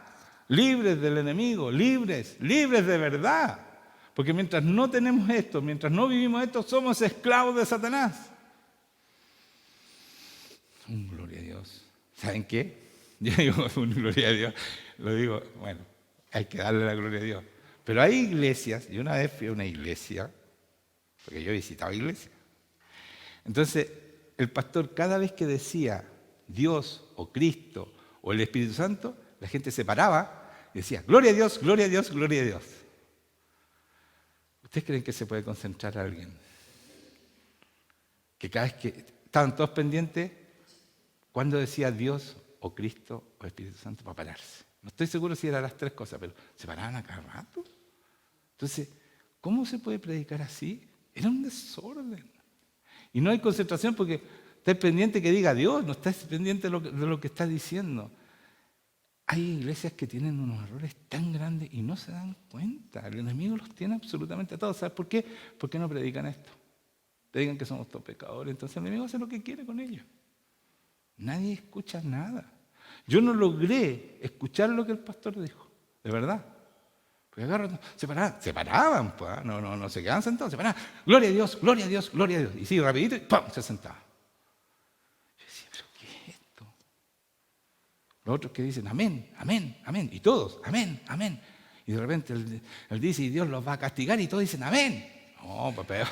A: libres del enemigo, libres de verdad. Porque mientras no tenemos esto, mientras no vivimos esto, somos esclavos de Satanás. Gloria a Dios. ¿Saben qué? Yo digo gloria a Dios, lo digo, bueno, hay que darle la gloria a Dios. Pero hay iglesias, y una vez fui a una iglesia, porque yo he visitado iglesias. Entonces, el pastor cada vez que decía Dios o Cristo o el Espíritu Santo, la gente se paraba y decía, gloria a Dios, gloria a Dios, gloria a Dios. ¿Ustedes creen que se puede concentrar a alguien? Que cada vez que estaban todos pendientes, cuando decía Dios o Cristo o Espíritu Santo, para pararse. No estoy seguro si eran las tres cosas, pero se paraban a cada rato. Entonces, ¿cómo se puede predicar así? Era un desorden. Y no hay concentración porque estás pendiente que diga Dios, no estás pendiente de lo que está diciendo. Hay iglesias que tienen unos errores tan grandes y no se dan cuenta. El enemigo los tiene absolutamente atados. ¿Sabes por qué? Porque no predican esto. Predican que somos todos pecadores. Entonces el enemigo hace lo que quiere con ellos. Nadie escucha nada. Yo no logré escuchar lo que el pastor dijo. De verdad. Porque agarran, se paraban, pues, no se quedaban sentados, se paraban. Gloria a Dios, gloria a Dios, gloria a Dios. Y sí, rapidito, y ¡pum!, se sentaban. Yo decía, ¿pero qué es esto? Los otros que dicen, amén, amén, amén. Y todos, amén, amén. Y de repente él dice, y Dios los va a castigar, y todos dicen, amén. No, para.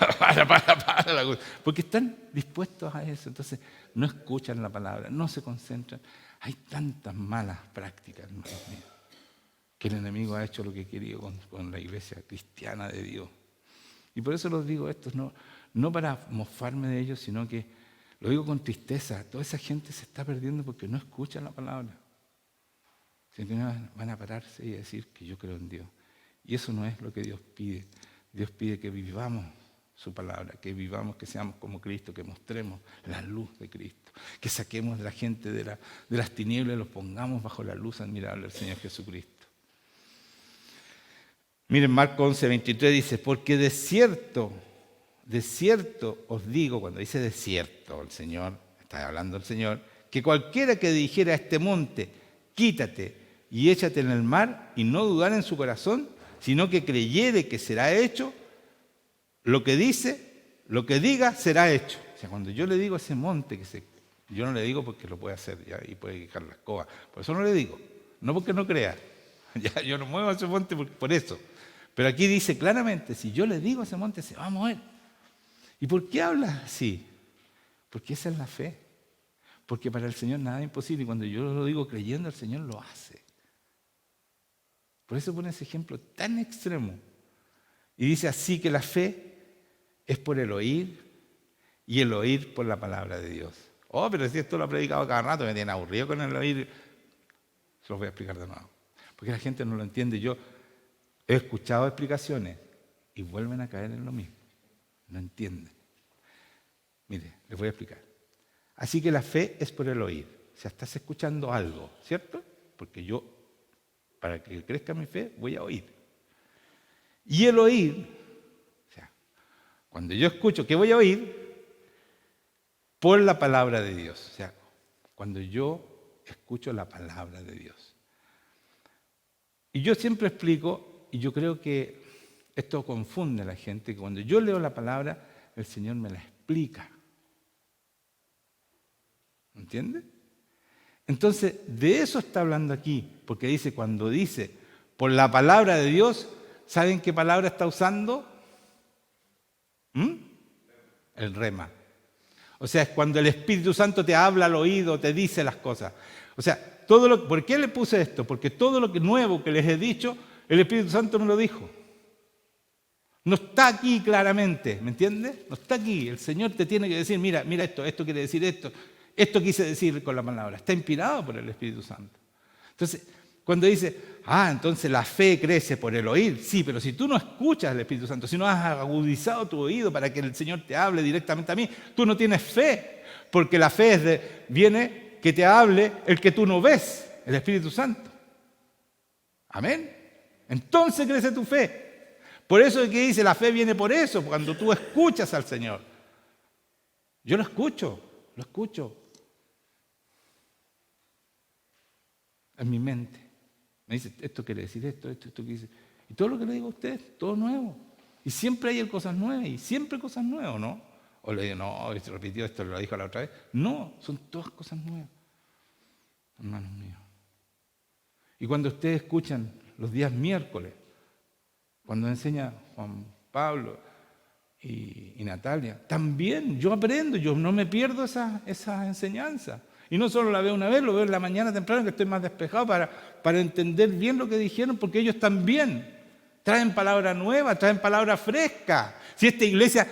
A: Porque están dispuestos a eso. Entonces, no escuchan la palabra, no se concentran. Hay tantas malas prácticas, hermanos míos, que el enemigo ha hecho lo que quería con la iglesia cristiana de Dios. Y por eso los digo esto, no para mofarme de ellos, sino que lo digo con tristeza. Toda esa gente se está perdiendo porque no escuchan la palabra. Sino que van a pararse y decir que yo creo en Dios. Y eso no es lo que Dios pide. Dios pide que vivamos su palabra, que vivamos, que seamos como Cristo, que mostremos la luz de Cristo, que saquemos a la gente de las tinieblas y los pongamos bajo la luz admirable del Señor Jesucristo. Miren, Marcos 11:23 dice, porque de cierto os digo, cuando dice de cierto el Señor, está hablando el Señor, que cualquiera que dijera a este monte, quítate y échate en el mar, y no dudara en su corazón, sino que creyere que será hecho, lo que diga será hecho. O sea, cuando yo le digo a ese monte, yo no le digo porque lo puede hacer ya, y puede dejar la escoba, por eso no le digo, no porque no crea, ya, yo no muevo a ese monte por eso. Pero aquí dice claramente, si yo le digo a ese monte, se va a mover. ¿Y por qué habla así? Porque esa es la fe. Porque para el Señor nada es imposible, y cuando yo lo digo creyendo, el Señor lo hace. Por eso pone ese ejemplo tan extremo. Y dice así que la fe es por el oír, y el oír por la palabra de Dios. Oh, pero si esto lo he predicado cada rato, me tiene aburrido con el oír. Se los voy a explicar de nuevo. Porque la gente no lo entiende. Yo he escuchado explicaciones y vuelven a caer en lo mismo. No entienden. Mire, les voy a explicar. Así que la fe es por el oír. O sea, estás escuchando algo, ¿cierto? Porque yo, para que crezca mi fe, voy a oír. Y el oír, o sea, cuando yo escucho, ¿qué voy a oír? Por la palabra de Dios. O sea, cuando yo escucho la palabra de Dios. Y yo siempre explico, y yo creo que esto confunde a la gente, que cuando yo leo la palabra, el Señor me la explica. ¿Entiende? Entonces, de eso está hablando aquí, porque dice, cuando dice, por la palabra de Dios, ¿saben qué palabra está usando? El rema. O sea, es cuando el Espíritu Santo te habla al oído, te dice las cosas. O sea, ¿por qué le puse esto? Porque todo lo nuevo que les he dicho, el Espíritu Santo me lo dijo. No está aquí claramente, ¿me entiendes? No está aquí. El Señor te tiene que decir, mira esto quiere decir esto. Esto quise decir con la palabra. Está inspirado por el Espíritu Santo. Entonces, cuando dice, Entonces la fe crece por el oír. Sí, pero si tú no escuchas al Espíritu Santo, si no has agudizado tu oído para que el Señor te hable directamente a mí, tú no tienes fe. Porque la fe viene que te hable el que tú no ves, el Espíritu Santo. Amén. Entonces crece tu fe. Por eso es que dice, la fe viene por eso, cuando tú escuchas al Señor. Yo lo escucho. En mi mente. Me dice, esto quiere decir esto que dice. Y todo lo que le digo a ustedes, todo nuevo. Y siempre hay cosas nuevas, y siempre cosas nuevas, ¿no? O le digo, no, se repitió esto, lo dijo la otra vez. No, son todas cosas nuevas, hermanos míos. Y cuando ustedes escuchan los días miércoles, cuando enseña Juan Pablo y Natalia, también yo aprendo, yo no me pierdo esa enseñanza. Y no solo la veo una vez, lo veo en la mañana temprano, que estoy más despejado para entender bien lo que dijeron, porque ellos también traen palabra nueva, traen palabra fresca. Si esta iglesia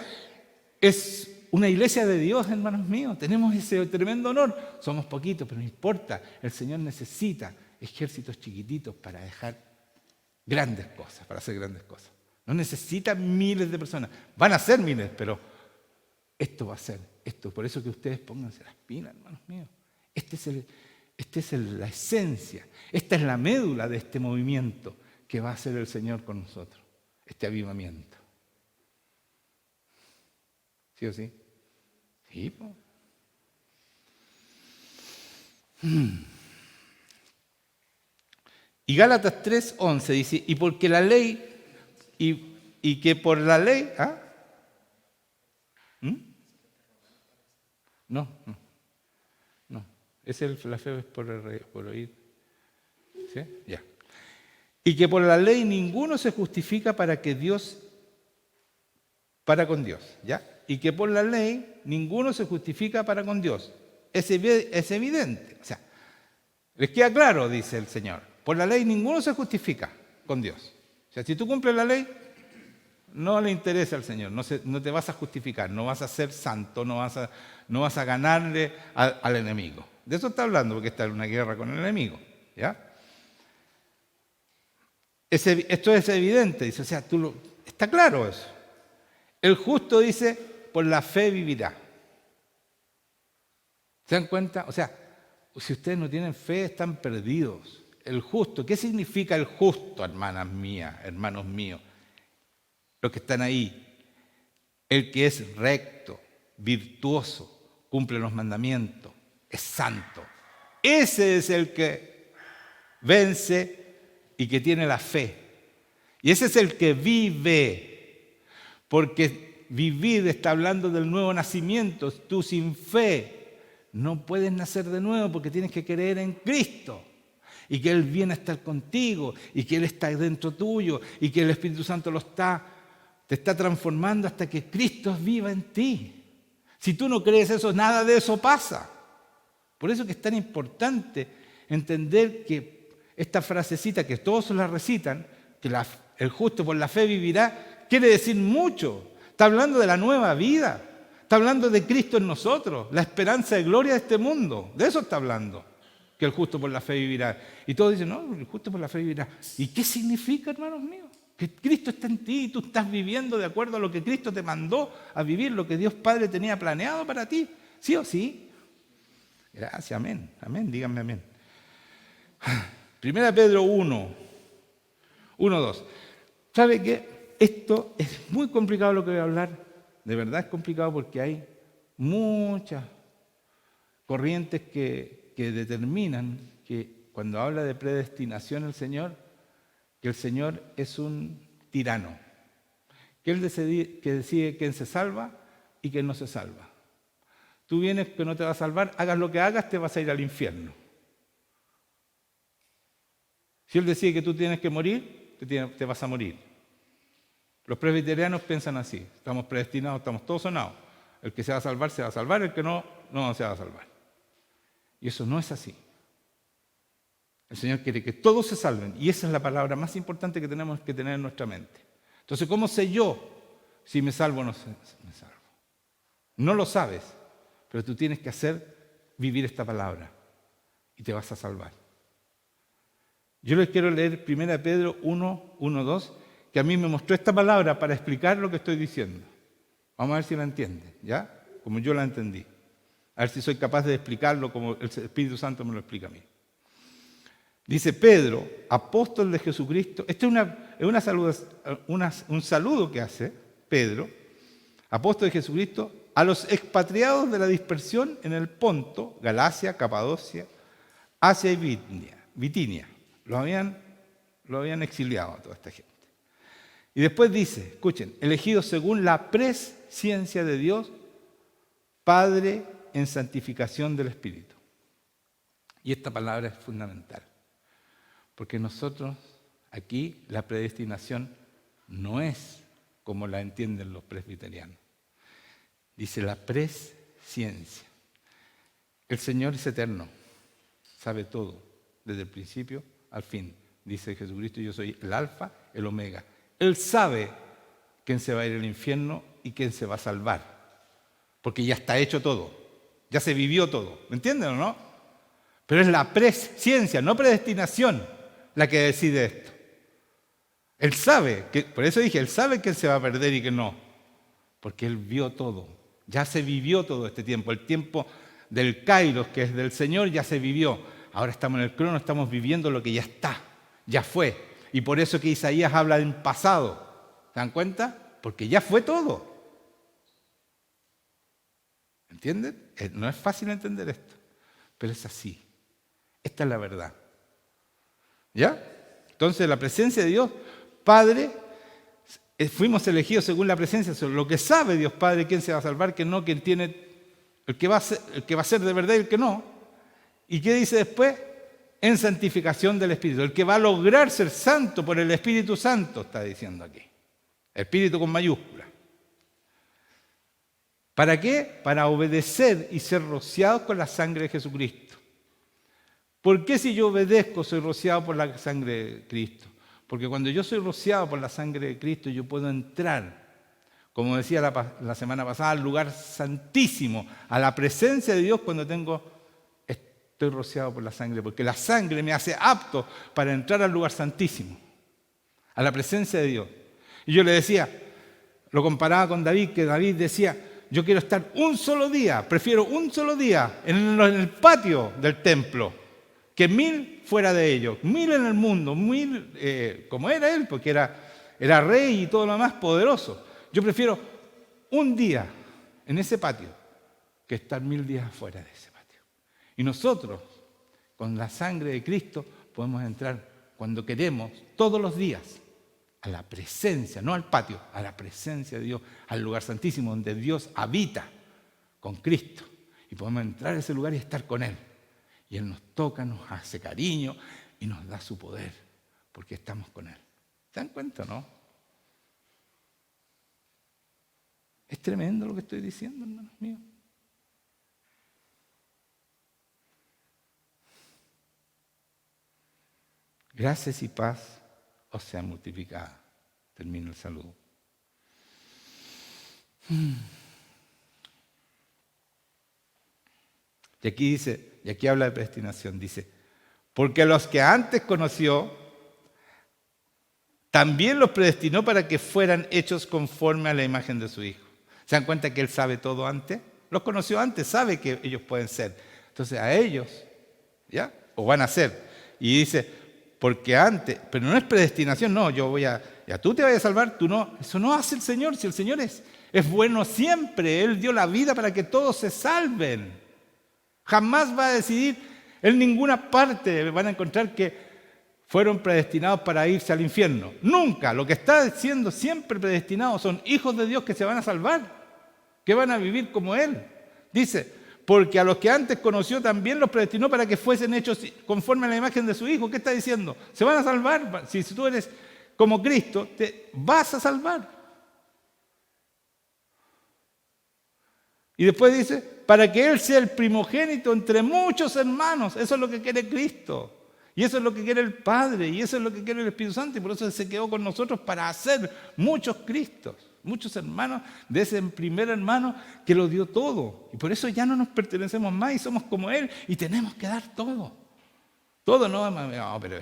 A: es una iglesia de Dios, hermanos míos, tenemos ese tremendo honor. Somos poquitos, pero no importa. El Señor necesita ejércitos chiquititos para dejar grandes cosas, para hacer grandes cosas. No necesita miles de personas. Van a ser miles, pero esto va a ser esto. Por eso que ustedes pónganse las pilas, hermanos míos. Esta es la esencia, esta es la médula de este movimiento que va a hacer el Señor con nosotros, este avivamiento. ¿Sí o sí? Sí, pues. Y Gálatas 3:11 dice, y porque la ley, y que por la ley, No. La fe es por oír. ¿Sí? Ya. Y que por la ley ninguno se justifica para con Dios. ¿Ya? Y que por la ley ninguno se justifica para con Dios. Es evidente. O sea, les queda claro, dice el Señor. Por la ley ninguno se justifica con Dios. O sea, si tú cumples la ley, no le interesa al Señor, no te vas a justificar, no vas a ser santo, no vas a ganarle al enemigo. De eso está hablando, porque está en una guerra con el enemigo. ¿Ya? Esto es evidente, dice, o sea, está claro eso. El justo dice, por la fe vivirá. ¿Se dan cuenta? O sea, si ustedes no tienen fe, están perdidos. El justo, ¿qué significa el justo, hermanas mías, hermanos míos? Los que están ahí. El que es recto, virtuoso, cumple los mandamientos, es santo. Ese es el que vence y que tiene la fe. Y ese es el que vive. Porque vivir está hablando del nuevo nacimiento. Tú sin fe no puedes nacer de nuevo porque tienes que creer en Cristo. Y que Él viene a estar contigo. Y que Él está dentro tuyo. Y que el Espíritu Santo te está transformando hasta que Cristo viva en ti. Si tú no crees eso, nada de eso pasa. Por eso que es tan importante entender que esta frasecita que todos la recitan, que el justo por la fe vivirá, quiere decir mucho. Está hablando de la nueva vida. Está hablando de Cristo en nosotros, la esperanza de gloria de este mundo. De eso está hablando, que el justo por la fe vivirá. Y todos dicen, no, el justo por la fe vivirá. ¿Y qué significa, hermanos míos? Que Cristo está en ti y tú estás viviendo de acuerdo a lo que Cristo te mandó a vivir, lo que Dios Padre tenía planeado para ti. ¿Sí o sí? Gracias, amén. Amén, díganme amén. 1 Pedro 1:2. ¿Sabe qué? Esto es muy complicado lo que voy a hablar. De verdad es complicado porque hay muchas corrientes que determinan que cuando habla de predestinación el Señor, que el Señor es un tirano, que Él decide quién se salva y quién no se salva. Tú vienes que no te va a salvar, hagas lo que hagas, te vas a ir al infierno. Si Él decide que tú tienes que morir, te vas a morir. Los presbiterianos piensan así, estamos predestinados, estamos todos sonados. El que se va a salvar, el que no se va a salvar. Y eso no es así. El Señor quiere que todos se salven. Y esa es la palabra más importante que tenemos que tener en nuestra mente. Entonces, ¿cómo sé yo si me salvo o no me salvo? No lo sabes, pero tú tienes que vivir esta palabra y te vas a salvar. Yo les quiero leer 1 Pedro 1, 1, 2, que a mí me mostró esta palabra para explicar lo que estoy diciendo. Vamos a ver si la entiende, ¿ya? Como yo la entendí. A ver si soy capaz de explicarlo como el Espíritu Santo me lo explica a mí. Dice Pedro, apóstol de Jesucristo. Este es un saludo que hace Pedro, apóstol de Jesucristo, a los expatriados de la dispersión en el Ponto, Galacia, Capadocia, Asia y Bitinia. Lo habían exiliado a toda esta gente. Y después dice, escuchen, elegidos según la presciencia de Dios, Padre en santificación del Espíritu. Y esta palabra es fundamental, porque nosotros aquí la predestinación no es como la entienden los presbiterianos. Dice la presciencia. El Señor es eterno, sabe todo, desde el principio al fin. Dice Jesucristo, yo soy el alfa, el omega. Él sabe quién se va a ir al infierno y quién se va a salvar, porque ya está hecho todo, ya se vivió todo. ¿Me entienden o no? Pero es la presciencia, no predestinación, la que decide esto. Él sabe, por eso dije, Él sabe quién se va a perder y quién no, porque Él vio todo, ya se vivió todo este tiempo. El tiempo del Kairos, que es del Señor, ya se vivió. Ahora estamos en el crono, estamos viviendo lo que ya está, ya fue. Y por eso que Isaías habla en pasado. ¿Se dan cuenta? Porque ya fue todo. ¿Entienden? No es fácil entender esto, pero es así. Esta es la verdad. ¿Ya? Entonces la presencia de Dios, Padre, fuimos elegidos según la presencia, lo que sabe Dios Padre, quién se va a salvar, quién no, quién tiene, el que va a ser de verdad y el que no. ¿Y qué dice después? En santificación del Espíritu. El que va a lograr ser santo por el Espíritu Santo, está diciendo aquí. Espíritu con mayúscula. ¿Para qué? Para obedecer y ser rociados con la sangre de Jesucristo. ¿Por qué si yo obedezco soy rociado por la sangre de Cristo? Porque cuando yo soy rociado por la sangre de Cristo, yo puedo entrar, como decía la semana pasada, al lugar santísimo, a la presencia de Dios cuando estoy rociado por la sangre, porque la sangre me hace apto para entrar al lugar santísimo, a la presencia de Dios. Y yo le decía, lo comparaba con David, que David decía, yo quiero estar un solo día, prefiero un solo día en el patio del templo, que 1000 fuera de ellos, 1000 en el mundo, 1000 como era él, porque era rey y todo lo más poderoso. Yo prefiero un día en ese patio que estar 1000 días afuera de ese patio. Y nosotros, con la sangre de Cristo, podemos entrar cuando queremos, todos los días, a la presencia, no al patio, a la presencia de Dios, al lugar santísimo donde Dios habita con Cristo. Y podemos entrar a ese lugar y estar con Él. Y Él nos toca, nos hace cariño y nos da su poder, porque estamos con Él. ¿Se dan cuenta, no? Es tremendo lo que estoy diciendo, hermanos míos. Gracias y paz os sean multiplicadas. Termino el saludo. Y aquí dice, y aquí habla de predestinación, dice, porque a los que antes conoció, también los predestinó para que fueran hechos conforme a la imagen de su Hijo. ¿Se dan cuenta que Él sabe todo antes? Los conoció antes, sabe que ellos pueden ser. Entonces a ellos, ¿ya? O van a ser. Y dice, porque antes, pero no es predestinación, no, ya tú te vas a salvar, tú no. Eso no hace el Señor, si el Señor es bueno siempre. Él dio la vida para que todos se salven. Jamás va a decidir en ninguna parte, van a encontrar que fueron predestinados para irse al infierno. Nunca. Lo que está siendo siempre predestinados son hijos de Dios que se van a salvar, que van a vivir como Él. Dice, porque a los que antes conoció también los predestinó para que fuesen hechos conforme a la imagen de su Hijo. ¿Qué está diciendo? Se van a salvar. Si tú eres como Cristo, te vas a salvar. Y después dice, para que Él sea el primogénito entre muchos hermanos. Eso es lo que quiere Cristo. Y eso es lo que quiere el Padre. Y eso es lo que quiere el Espíritu Santo. Y por eso se quedó con nosotros para hacer muchos Cristos. Muchos hermanos de ese primer hermano que lo dio todo. Y por eso ya no nos pertenecemos más y somos como Él. Y tenemos que dar todo. Todo no, pero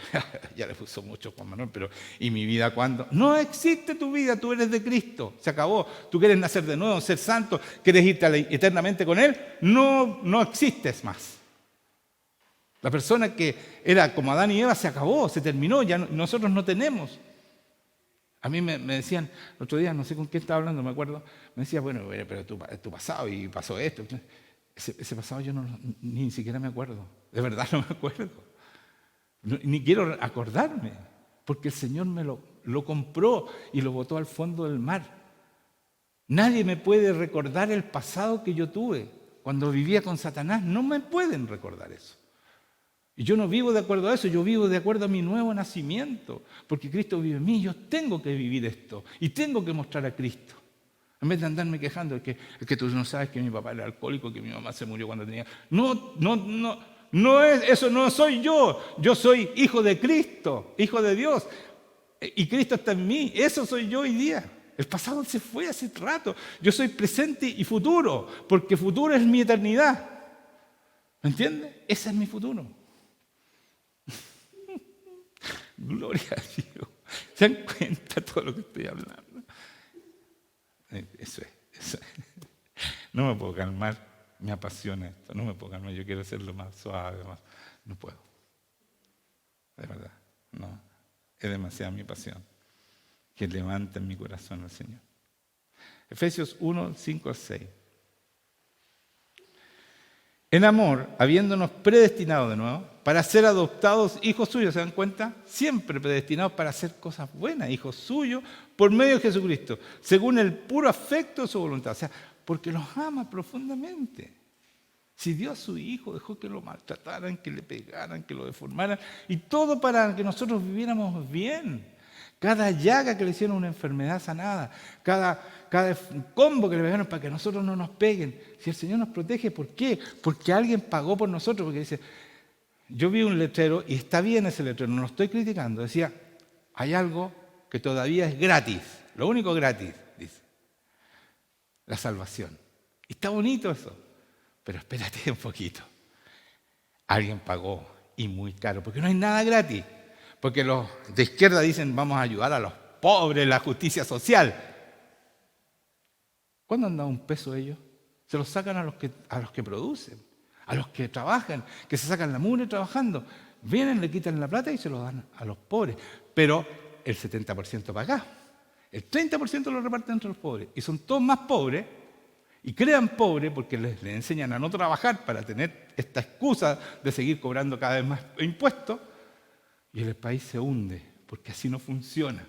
A: ya le puso mucho Juan Manuel, pero ¿y mi vida cuándo? No existe tu vida, tú eres de Cristo, se acabó. Tú quieres nacer de nuevo, ser santo, quieres irte eternamente con Él, no existes más. La persona que era como Adán y Eva se acabó, se terminó, ya nosotros no tenemos. A mí me decían, el otro día, no sé con quién estaba hablando, me acuerdo, me decía, bueno, pero tu pasado y pasó esto. Ese pasado yo ni siquiera me acuerdo, de verdad no me acuerdo. Ni quiero acordarme, porque el Señor me lo compró y lo botó al fondo del mar. Nadie me puede recordar el pasado que yo tuve cuando vivía con Satanás. No me pueden recordar eso. Y yo no vivo de acuerdo a eso, yo vivo de acuerdo a mi nuevo nacimiento, porque Cristo vive en mí. Yo tengo que vivir esto y tengo que mostrar a Cristo. En vez de andarme quejando, es que tú no sabes que mi papá era alcohólico, que mi mamá se murió cuando tenía... No es, eso no soy yo. Yo soy hijo de Cristo, hijo de Dios. Y Cristo está en mí. Eso soy yo hoy día. El pasado se fue hace rato. Yo soy presente y futuro, porque futuro es mi eternidad. ¿Me entiendes? Ese es mi futuro. Gloria a Dios. ¿Se dan cuenta todo lo que estoy hablando? Eso es. No me puedo calmar. Me apasiona esto, no me puedo calmar, yo quiero hacerlo más suave, más. No puedo. De verdad, no. Es demasiada mi pasión que levanta en mi corazón al Señor. Efesios 1, 5 al 6. En amor, habiéndonos predestinado de nuevo, para ser adoptados hijos suyos, ¿se dan cuenta? Siempre predestinados para hacer cosas buenas, hijos suyos, por medio de Jesucristo, según el puro afecto de su voluntad. O sea, porque los ama profundamente. Si dio a su hijo, dejó que lo maltrataran, que le pegaran, que lo deformaran, y todo para que nosotros viviéramos bien. Cada llaga que le hicieron una enfermedad sanada, cada combo que le pegaron para que nosotros no nos peguen. Si el Señor nos protege, ¿por qué? Porque alguien pagó por nosotros, porque dice, yo vi un letrero, y está bien ese letrero, no lo estoy criticando, decía, hay algo que todavía es gratis, lo único gratis, dice, la salvación. Y está bonito eso, pero espérate un poquito. Alguien pagó, y muy caro, porque no hay nada gratis. Porque los de izquierda dicen, vamos a ayudar a los pobres, la justicia social. ¿Cuándo han dado un peso ellos? Se los sacan a los que producen, a los que trabajan, que se sacan la mugre trabajando. Vienen, le quitan la plata y se lo dan a los pobres. Pero el 70% para acá. El 30% lo reparten entre los pobres. Y son todos más pobres. Y crean pobres porque les enseñan a no trabajar para tener esta excusa de seguir cobrando cada vez más impuestos. Y el país se hunde, porque así no funciona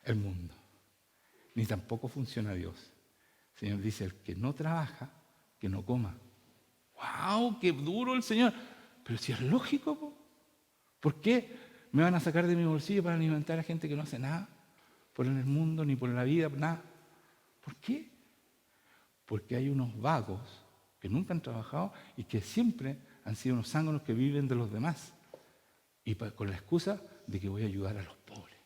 A: el mundo. Ni tampoco funciona Dios. El Señor dice, el que no trabaja, que no coma. ¡Wow! ¡Qué duro el Señor! Pero si es lógico, ¿po? ¿Por qué me van a sacar de mi bolsillo para alimentar a gente que no hace nada? Por el mundo, ni por la vida, nada. ¿Por qué? Porque hay unos vagos que nunca han trabajado y que siempre han sido unos zánganos que viven de los demás. Y con la excusa de que voy a ayudar a los pobres.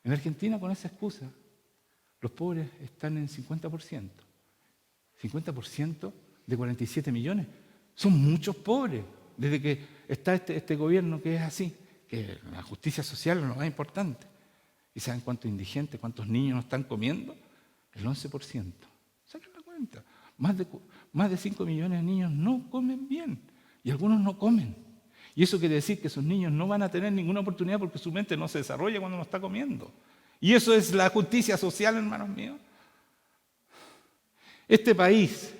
A: En Argentina, con esa excusa, los pobres están en 50%. 50% de 47 millones. Son muchos pobres. Desde que está este gobierno que es así, que la justicia social es lo más importante. ¿Y saben cuántos indigentes, cuántos niños no están comiendo? El 11%. Saquen la cuenta. Más de 5 millones de niños no comen bien. Y algunos no comen. Y eso quiere decir que esos niños no van a tener ninguna oportunidad porque su mente no se desarrolla cuando no está comiendo. Y eso es la justicia social, hermanos míos. Este país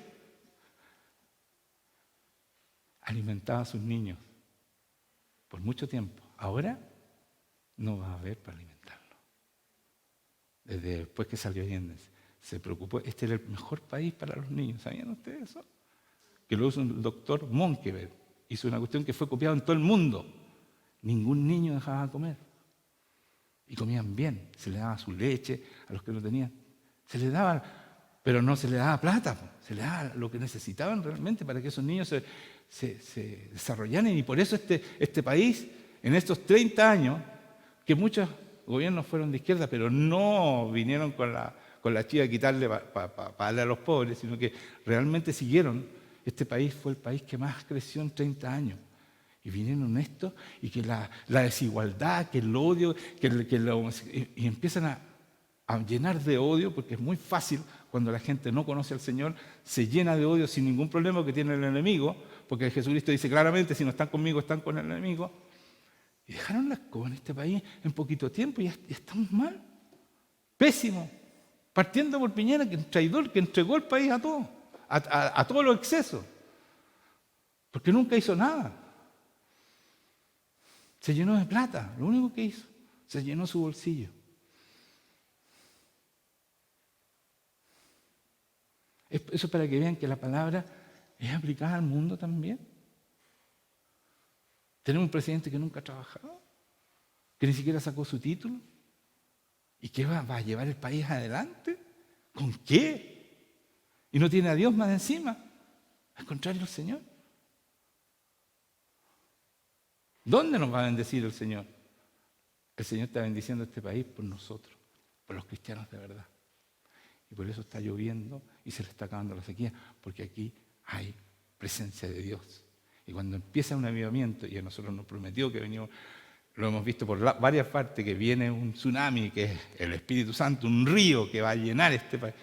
A: alimentaba a sus niños por mucho tiempo. Ahora no va a haber para alimentarlos. Desde después que salió Allende, se preocupó. Este era el mejor país para los niños. ¿Sabían ustedes eso? Que lo hizo el doctor Monkeberg. Hizo una cuestión que fue copiada en todo el mundo. Ningún niño dejaba de comer. Y comían bien. Se les daba su leche a los que no tenían. Se les daba, pero no se les daba plata. Se les daba lo que necesitaban realmente para que esos niños se desarrollaran. Y por eso este país, en estos 30 años, que muchos gobiernos fueron de izquierda, pero no vinieron con la chiva a quitarle para darle a los pobres, sino que realmente siguieron. Este país fue el país que más creció en 30 años. Y vinieron estos, y que la desigualdad, que el odio, y empiezan a llenar de odio, porque es muy fácil cuando la gente no conoce al Señor, se llena de odio sin ningún problema que tiene el enemigo, porque Jesucristo dice claramente, si no están conmigo, están con el enemigo. Y dejaron las cosas en este país en poquito tiempo y ya estamos mal. Pésimo. Partiendo por Piñera, que es un traidor, que entregó el país a todos, a todos los excesos. Porque nunca hizo nada. Se llenó de plata, lo único que hizo. Se llenó su bolsillo. Eso es para que vean que la palabra es aplicada al mundo también. Tenemos un presidente que nunca ha trabajado, que ni siquiera sacó su título. ¿Y qué va a llevar el país adelante? ¿Con qué? Y no tiene a Dios más encima. Al contrario, el Señor. ¿Dónde nos va a bendecir el Señor? El Señor está bendiciendo este país por nosotros, por los cristianos de verdad. Y por eso está lloviendo y se le está acabando la sequía, porque aquí hay presencia de Dios. Y cuando empieza un avivamiento, y a nosotros nos prometió que venimos, lo hemos visto por varias partes, que viene un tsunami, que es el Espíritu Santo, un río que va a llenar este país.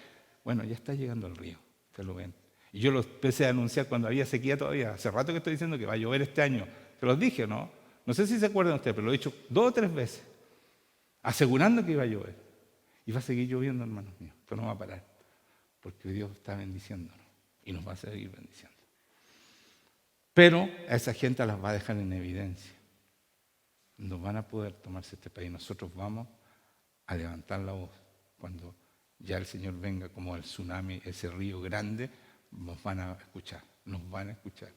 A: Bueno, ya está llegando el río, ustedes lo ven. Y yo lo empecé a anunciar cuando había sequía todavía. Hace rato que estoy diciendo que va a llover este año. Te los dije, ¿no? No sé si se acuerdan ustedes, pero lo he dicho 2 o 3 veces, asegurando que iba a llover. Y va a seguir lloviendo, hermanos míos. Esto no va a parar, porque Dios está bendiciéndonos y nos va a seguir bendiciendo. Pero a esa gente las va a dejar en evidencia. No van a poder tomarse este país. Nosotros vamos a levantar la voz. Cuando ya el Señor venga como el tsunami, ese río grande, nos van a escuchar. Nos van a escuchar.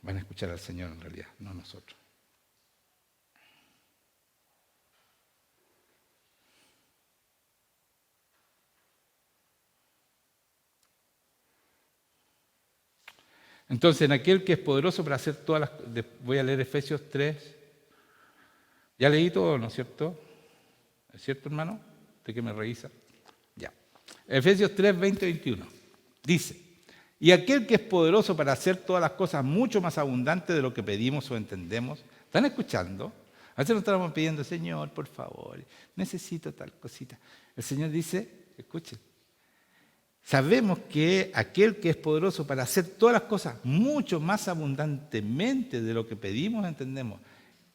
A: Van a escuchar al Señor en realidad, no a nosotros. Entonces, en aquel que es poderoso para hacer todas las... Voy a leer Efesios 3. Ya leí todo, ¿no es cierto? ¿Es cierto, hermano? ¿De qué me revisa? Ya. Efesios 3, 20, 21. Dice, y aquel que es poderoso para hacer todas las cosas mucho más abundantes de lo que pedimos o entendemos. ¿Están escuchando? A veces nos estamos pidiendo, Señor, por favor, necesito tal cosita. El Señor dice, escuchen, sabemos que aquel que es poderoso para hacer todas las cosas mucho más abundantemente de lo que pedimos o entendemos.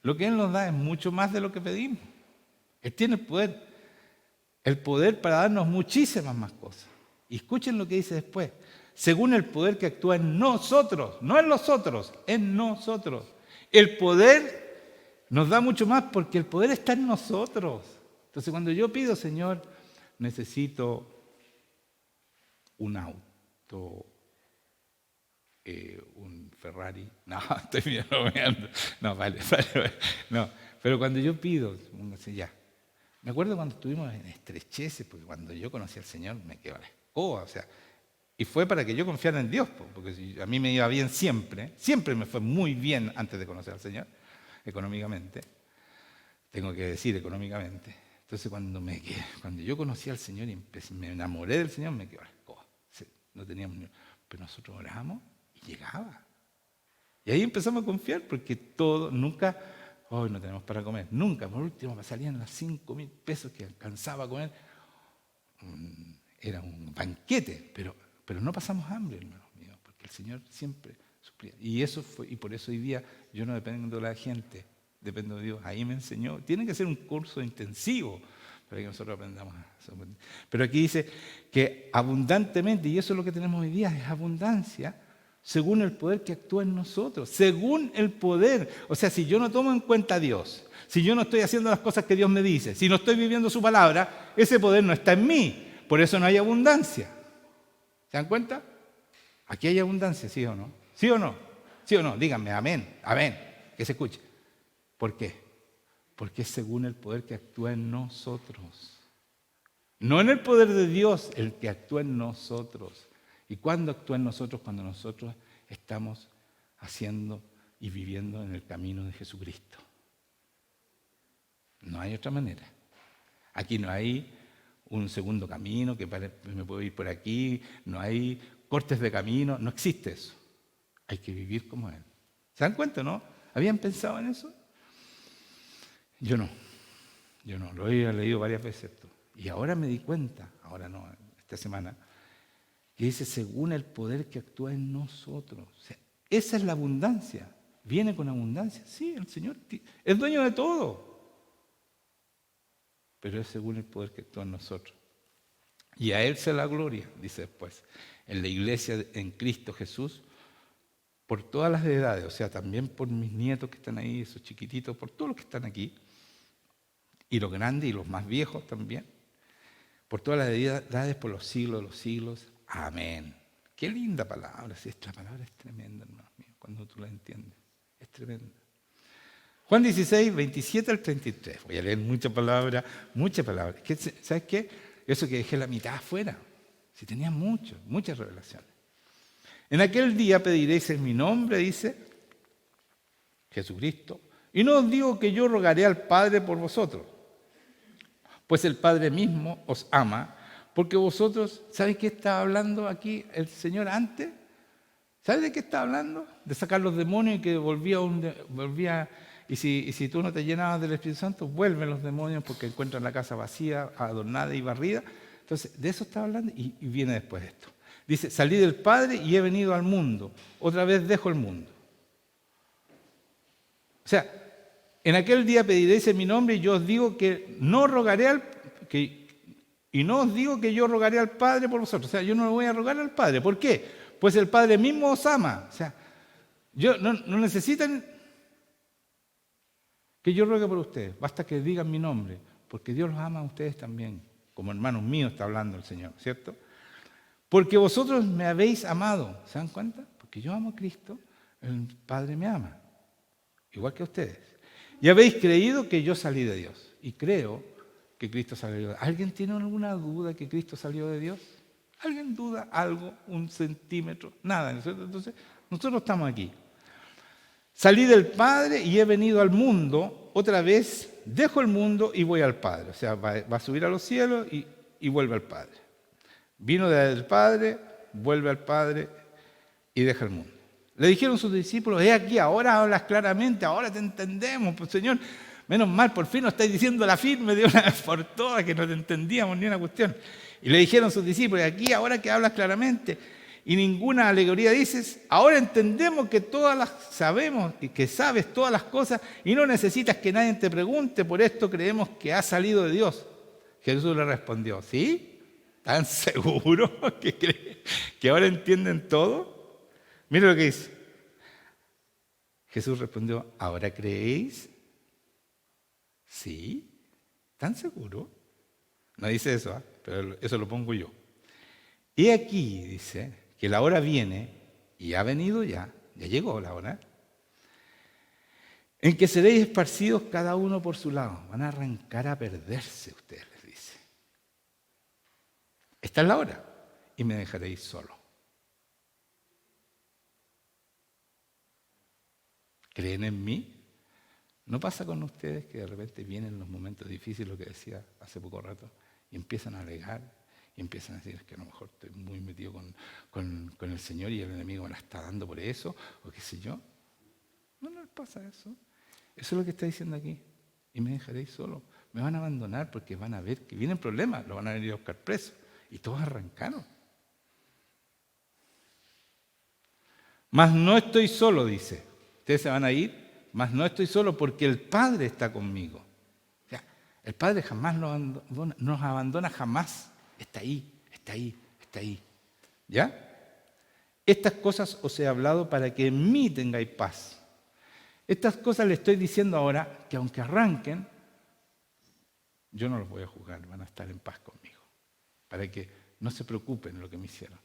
A: Lo que Él nos da es mucho más de lo que pedimos. Él tiene el poder para darnos muchísimas más cosas. Y escuchen lo que dice después. Según el poder que actúa en nosotros, no en los otros, en nosotros. El poder nos da mucho más porque el poder está en nosotros. Entonces cuando yo pido, Señor, necesito un auto, un Ferrari. No, estoy bromeando. No, vale. No, pero cuando yo pido, ya. Me acuerdo cuando estuvimos en estrecheces, porque cuando yo conocí al Señor me quedó la escoba, y fue para que yo confiara en Dios, porque si a mí me iba bien siempre me fue muy bien antes de conocer al Señor, económicamente, tengo que decir económicamente. Entonces cuando yo conocí al Señor y me enamoré del Señor, me quedó la escoba. No teníamos pero nosotros oramos y llegaba. Y ahí empezamos a confiar, porque nunca, hoy no tenemos para comer, nunca, por último me salían las 5.000 pesos que alcanzaba a comer. Era un banquete, pero no pasamos hambre, hermanos míos, porque el Señor siempre suplía. Y por eso hoy día yo no dependo de la gente, dependo de Dios. Ahí me enseñó. Tiene que ser un curso intensivo para que nosotros aprendamos. Pero aquí dice que abundantemente, y eso es lo que tenemos hoy día, es abundancia, según el poder que actúa en nosotros, según el poder. O sea, si yo no tomo en cuenta a Dios, si yo no estoy haciendo las cosas que Dios me dice, si no estoy viviendo su palabra, ese poder no está en mí. Por eso no hay abundancia. ¿Se dan cuenta? Aquí hay abundancia, ¿sí o no? ¿Sí o no? ¿Sí o no? Díganme, amén, amén, que se escuche. ¿Por qué? Porque es según el poder que actúa en nosotros. No en el poder de Dios, el que actúa en nosotros. ¿Y cuándo actúa en nosotros? Cuando nosotros estamos haciendo y viviendo en el camino de Jesucristo. No hay otra manera. Aquí no hay un segundo camino, que me puedo ir por aquí, no hay cortes de camino, no existe eso. Hay que vivir como Él. ¿Se dan cuenta, no? ¿Habían pensado en eso? Yo no, lo había leído varias veces esto. Y ahora me di cuenta, ahora no, esta semana, que dice según el poder que actúa en nosotros. O sea, esa es la abundancia. ¿Viene con abundancia? Sí, el Señor es dueño de todo. Pero es según el poder que actúa en nosotros. Y a Él sea la gloria, dice después, en la iglesia en Cristo Jesús, por todas las edades, o sea, también por mis nietos que están ahí, esos chiquititos, por todos los que están aquí, y los grandes y los más viejos también, por todas las edades, por los siglos de los siglos. Amén. Qué linda palabra, sí, esta palabra es tremenda, hermanos míos, cuando tú la entiendes, es tremenda. Juan 16, 27 al 33. Voy a leer muchas palabras. ¿Sabes qué? Eso que dejé la mitad afuera. Si tenía muchas revelaciones. En aquel día pediréis en mi nombre, dice Jesucristo, y no os digo que yo rogaré al Padre por vosotros, pues el Padre mismo os ama, porque vosotros, ¿saben qué estaba hablando aquí el Señor antes? ¿Sabes de qué está hablando? De sacar los demonios y que volvía y si tú no te llenabas del Espíritu Santo, vuelven los demonios porque encuentran la casa vacía, adornada y barrida. Entonces, de eso está hablando y viene después esto. Dice, salí del Padre y he venido al mundo. Otra vez dejo el mundo. O sea, en aquel día pediréis en mi nombre y yo os digo que no rogaré y no os digo que yo rogaré al Padre por vosotros. O sea, yo no le voy a rogar al Padre. ¿Por qué? Pues el Padre mismo os ama. O sea, no necesitan que yo ruegue por ustedes. Basta que digan mi nombre, porque Dios los ama a ustedes también. Como hermanos míos está hablando el Señor, ¿cierto? Porque vosotros me habéis amado. ¿Se dan cuenta? Porque yo amo a Cristo, el Padre me ama. Igual que a ustedes. Y habéis creído que yo salí de Dios. Y creo que Cristo salió de Dios. ¿Alguien tiene alguna duda que Cristo salió de Dios? ¿Alguien duda algo, un centímetro? Nada. Entonces, nosotros estamos aquí. Salí del Padre y he venido al mundo. Otra vez dejo el mundo y voy al Padre. O sea, va a subir a los cielos y vuelve al Padre. Vino del Padre, vuelve al Padre y deja el mundo. Le dijeron sus discípulos, aquí, ahora hablas claramente, ahora te entendemos. Pues Señor, menos mal, por fin nos estáis diciendo la firme de una vez por todas, que no te entendíamos ni una cuestión. Y le dijeron sus discípulos, aquí, ahora que hablas claramente y ninguna alegoría dices, ahora entendemos que todas las sabemos y que sabes todas las cosas y no necesitas que nadie te pregunte, por esto creemos que has salido de Dios. Jesús le respondió, ¿sí? ¿Están seguros que ahora entienden todo? Mira lo que dice. Jesús respondió, ¿ahora creéis? ¿Sí? ¿Están seguros? No dice eso, pero eso lo pongo yo. Y aquí dice que la hora viene, y ha venido ya llegó la hora, en que seréis esparcidos cada uno por su lado. Van a arrancar a perderse ustedes, les dice. Esta es la hora, y me dejaréis solo. ¿Creen en mí? ¿No pasa con ustedes que de repente vienen los momentos difíciles, lo que decía hace poco rato, y empiezan a alegar, y empiezan a decir que a lo mejor estoy muy metido con el Señor y el enemigo me la está dando por eso, o qué sé yo? No les pasa eso. Eso es lo que está diciendo aquí. Y me dejaréis solo. Me van a abandonar porque van a ver que vienen problemas, lo van a venir a buscar preso. Y todos arrancaron. Mas no estoy solo, dice. Ustedes se van a ir, mas no estoy solo porque el Padre está conmigo. O sea, el Padre jamás nos abandona jamás. Está ahí, está ahí, está ahí. ¿Ya? Estas cosas os he hablado para que en mí tengáis paz. Estas cosas les estoy diciendo ahora que aunque arranquen, yo no los voy a juzgar, van a estar en paz conmigo. Para que no se preocupen de lo que me hicieron.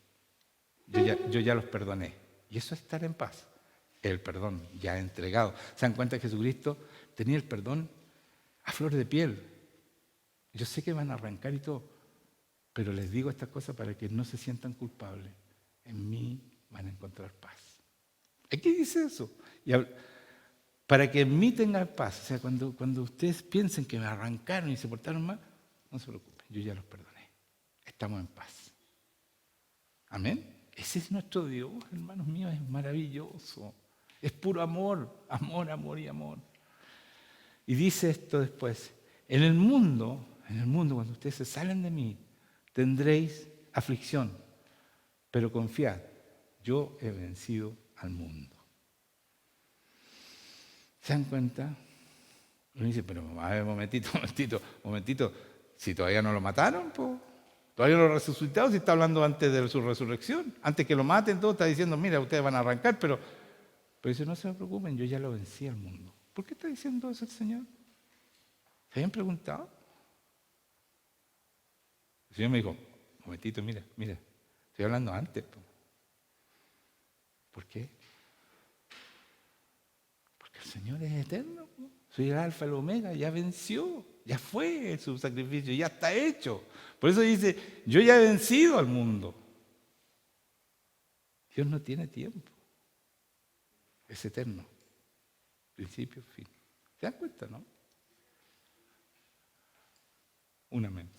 A: Yo ya los perdoné. Y eso es estar en paz. El perdón ya entregado. ¿Se dan cuenta que Jesucristo tenía el perdón a flor de piel? Yo sé que van a arrancar y todo, pero les digo estas cosas para que no se sientan culpables. En mí van a encontrar paz. Aquí dice eso. Para que en mí tengan paz. O sea, cuando ustedes piensen que me arrancaron y se portaron mal, no se preocupen, yo ya los perdoné. Estamos en paz. Amén. Ese es nuestro Dios, hermanos míos, es maravilloso. Es puro amor, amor, amor y amor. Y dice esto después, en el mundo, cuando ustedes se salen de mí, tendréis aflicción, pero confiad, yo he vencido al mundo. ¿Se dan cuenta? Uno dice, pero a ver, momentito, si todavía no lo mataron, pues. Todavía no lo resucitado, si está hablando antes de su resurrección. Antes que lo maten, todo está diciendo, mira, ustedes van a arrancar, pero dice, no se preocupen, yo ya lo vencí al mundo. ¿Por qué está diciendo eso el Señor? ¿Se habían preguntado? El Señor me dijo, momentito, mira, estoy hablando antes. ¿Por qué? Porque el Señor es eterno. Soy el alfa y el omega, ya venció, ya fue su sacrificio, ya está hecho. Por eso dice, yo ya he vencido al mundo. Dios no tiene tiempo. Es eterno. Principio, fin. ¿Se dan cuenta, no? Un amén.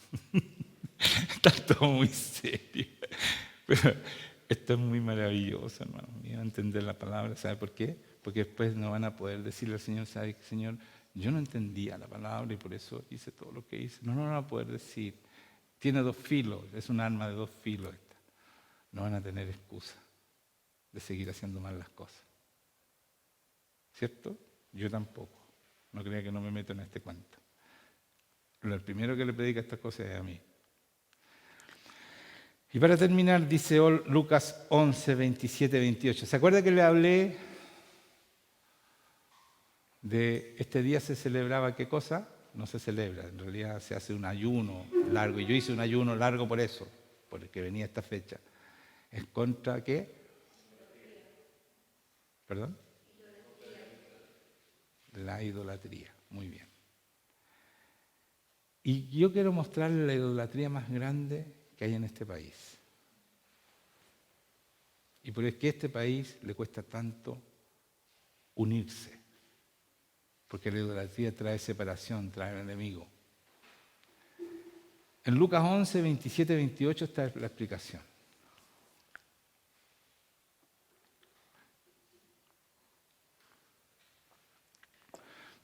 A: Está todo muy serio. Pero esto es muy maravilloso, hermano mío, entender la palabra. ¿Sabe por qué? Porque después no van a poder decirle al Señor, ¿sabe qué, Señor? Yo no entendía la palabra y por eso hice todo lo que hice. No van a poder decir. Tiene dos filos, es un arma de dos filos esta. No van a tener excusa de seguir haciendo mal las cosas. ¿Cierto? Yo tampoco. No crea que no me meto en este cuento. El primero que le predica estas cosas es a mí. Y para terminar, dice Lucas 11, 27, 28. ¿Se acuerda que le hablé de este día se celebraba qué cosa? No se celebra, en realidad se hace un ayuno largo. Y yo hice un ayuno largo por eso, porque venía esta fecha. ¿Es contra qué? ¿Perdón? La idolatría. Muy bien. Y yo quiero mostrarle la idolatría más grande que hay en este país. Y por eso es que a este país le cuesta tanto unirse. Porque la idolatría trae separación, trae enemigo. En Lucas 11, 27, 28 está la explicación.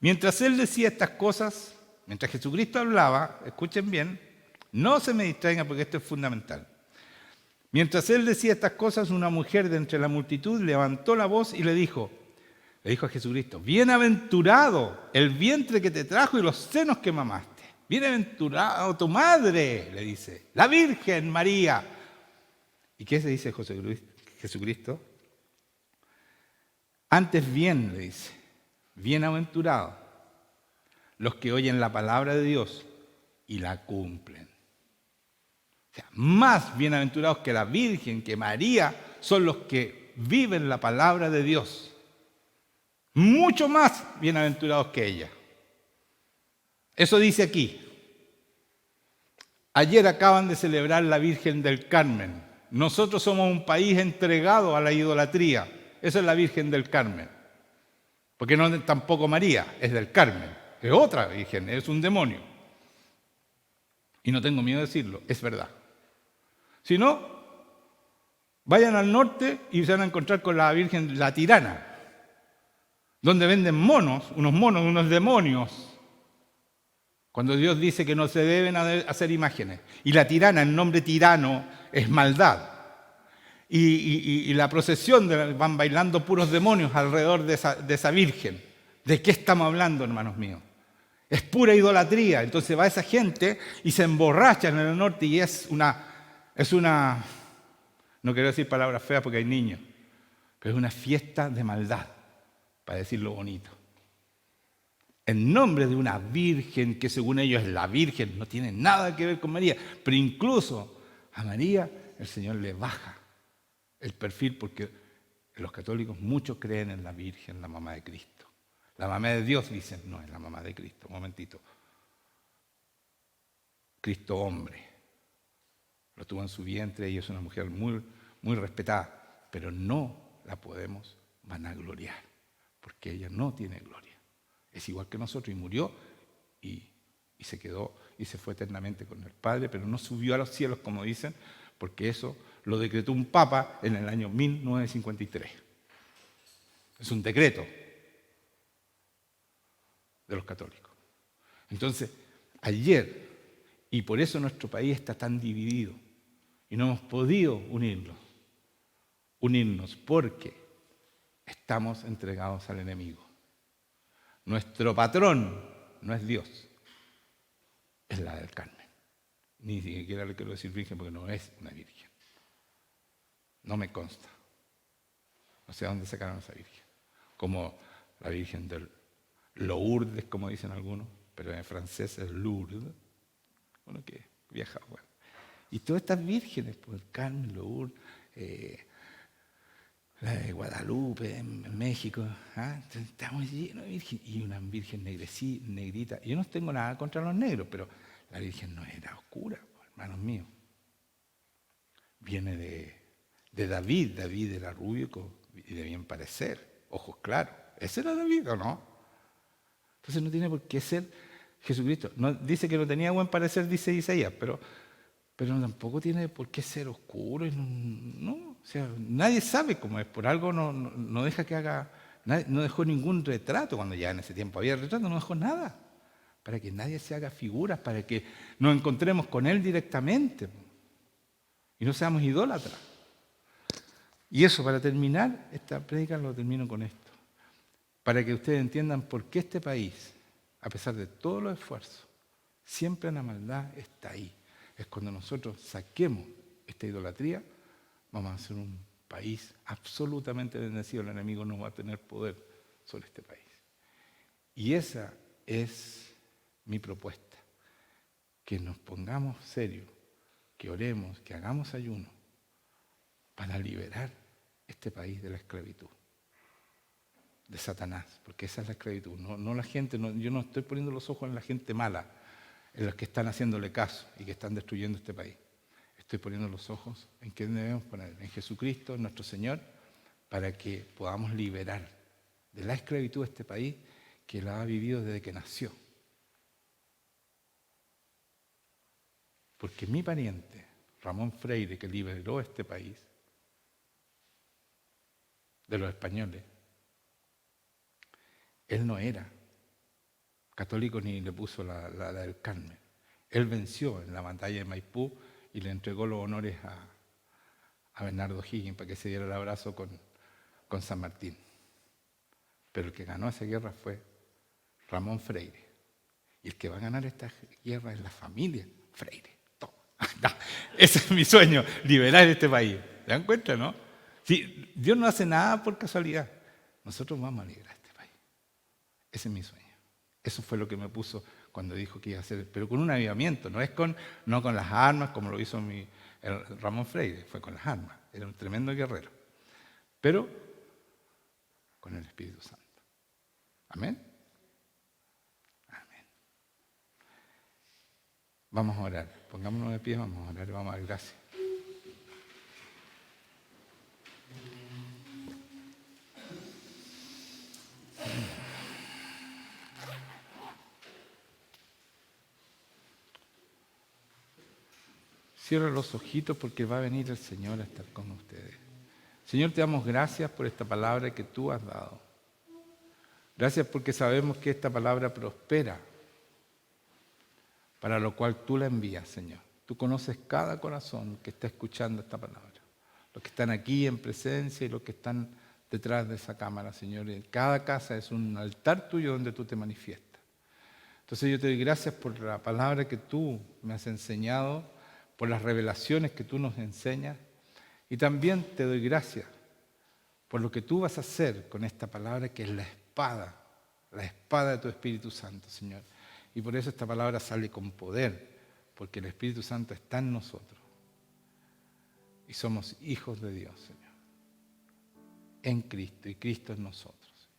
A: Mientras él decía estas cosas, mientras Jesucristo hablaba, escuchen bien, no se me distraigan porque esto es fundamental. Mientras él decía estas cosas, una mujer de entre la multitud levantó la voz y le dijo a Jesucristo, bienaventurado el vientre que te trajo y los senos que mamaste. Bienaventurado tu madre, le dice, la Virgen María. ¿Y qué se dice Jesucristo? Antes bien, le dice, bienaventurados los que oyen la palabra de Dios y la cumplen. O sea, más bienaventurados que la Virgen, que María, son los que viven la palabra de Dios. Mucho más bienaventurados que ella. Eso dice aquí. Ayer acaban de celebrar la Virgen del Carmen. Nosotros somos un país entregado a la idolatría. Esa es la Virgen del Carmen. Porque no es tampoco María, es del Carmen. Es otra Virgen, es un demonio. Y no tengo miedo de decirlo, es verdad. Si no, vayan al norte y se van a encontrar con la Virgen, la Tirana, donde venden monos, unos demonios. Cuando Dios dice que no se deben hacer imágenes. Y la tirana, el nombre tirano, es maldad. Y la procesión van bailando puros demonios alrededor de esa virgen. ¿De qué estamos hablando, hermanos míos? Es pura idolatría. Entonces va esa gente y se emborrachan en el norte y es una, no quiero decir palabras feas porque hay niños, pero es una fiesta de maldad, para decirlo bonito. En nombre de una virgen que según ellos es la virgen, no tiene nada que ver con María, pero incluso a María el Señor le baja el perfil porque los católicos muchos creen en la Virgen, la mamá de Cristo. La mamá de Dios dicen, no, es la mamá de Cristo. Un momentito. Cristo hombre. Lo tuvo en su vientre y es una mujer muy, muy respetada, pero no la podemos vanagloriar porque ella no tiene gloria. Es igual que nosotros y murió y se quedó y se fue eternamente con el Padre, pero no subió a los cielos como dicen, porque eso lo decretó un papa en el año 1953. Es un decreto de los católicos. Entonces, ayer, y por eso nuestro país está tan dividido, y no hemos podido unirnos, porque estamos entregados al enemigo. Nuestro patrón no es Dios, es la del Carmen. Ni siquiera le quiero decir virgen porque no es una virgen. No me consta. No sé dónde sacaron esa virgen. Como la virgen del Lourdes, como dicen algunos, pero en francés es Lourdes. Bueno, que viaja, bueno. Y todas estas vírgenes, pues el Carmen, Lourdes, la de Guadalupe, en México, estamos llenos de vírgenes. Y una virgen negrita. Yo no tengo nada contra los negros, pero la virgen no era oscura, hermanos míos. Viene de David era rubio y de bien parecer, ojos claros. ¿Ese era David o no? Entonces no tiene por qué ser Jesucristo. No, dice que no tenía buen parecer, dice Isaías, pero tampoco tiene por qué ser oscuro. No, o sea, nadie sabe cómo es. Por algo no deja que haga, no dejó ningún retrato. Cuando ya en ese tiempo había retrato, no dejó nada. Para que nadie se haga figuras, para que nos encontremos con Él directamente. Y no seamos idólatras. Y eso, para terminar, esta prédica lo termino con esto. Para que ustedes entiendan por qué este país, a pesar de todos los esfuerzos, siempre la maldad está ahí. Es cuando nosotros saquemos esta idolatría, vamos a ser un país absolutamente bendecido. El enemigo no va a tener poder sobre este país. Y esa es mi propuesta. Que nos pongamos serios, que oremos, que hagamos ayuno para liberar este país de la esclavitud, de Satanás, porque esa es la esclavitud. No la gente, yo no estoy poniendo los ojos en la gente mala, en los que están haciéndole caso y que están destruyendo este país. Estoy poniendo los ojos en qué debemos poner, en Jesucristo, en nuestro Señor, para que podamos liberar de la esclavitud a este país que la ha vivido desde que nació. Porque mi pariente, Ramón Freire, que liberó este país de los españoles, él no era católico ni le puso la del Carmen. Él venció en la batalla de Maipú y le entregó los honores a Bernardo O'Higgins para que se diera el abrazo con San Martín. Pero el que ganó esa guerra fue Ramón Freire. Y el que va a ganar esta guerra es la familia Freire. Ese es mi sueño, liberar este país. ¿Se dan cuenta, no? Sí, Dios no hace nada por casualidad. Nosotros vamos a liberar este país. Ese es mi sueño. Eso fue lo que me puso cuando dijo que iba a hacer, pero con un avivamiento, no con las armas como lo hizo el Ramón Freire, fue con las armas. Era un tremendo guerrero. Pero con el Espíritu Santo. Amén. Amén. Vamos a orar. Pongámonos de pie, vamos a orar y vamos a dar gracias. Cierra los ojitos porque va a venir el Señor a estar con ustedes. Señor, te damos gracias por esta palabra que tú has dado. Gracias porque sabemos que esta palabra prospera, para lo cual tú la envías, Señor. Tú conoces cada corazón que está escuchando esta palabra. Los que están aquí en presencia y los que están detrás de esa cámara, Señor. Y cada casa es un altar tuyo donde tú te manifiestas. Entonces yo te doy gracias por la palabra que tú me has enseñado, por las revelaciones que tú nos enseñas. Y también te doy gracias por lo que tú vas a hacer con esta palabra que es la espada de tu Espíritu Santo, Señor. Y por eso esta palabra sale con poder, porque el Espíritu Santo está en nosotros. Y somos hijos de Dios, Señor. En Cristo, y Cristo en nosotros.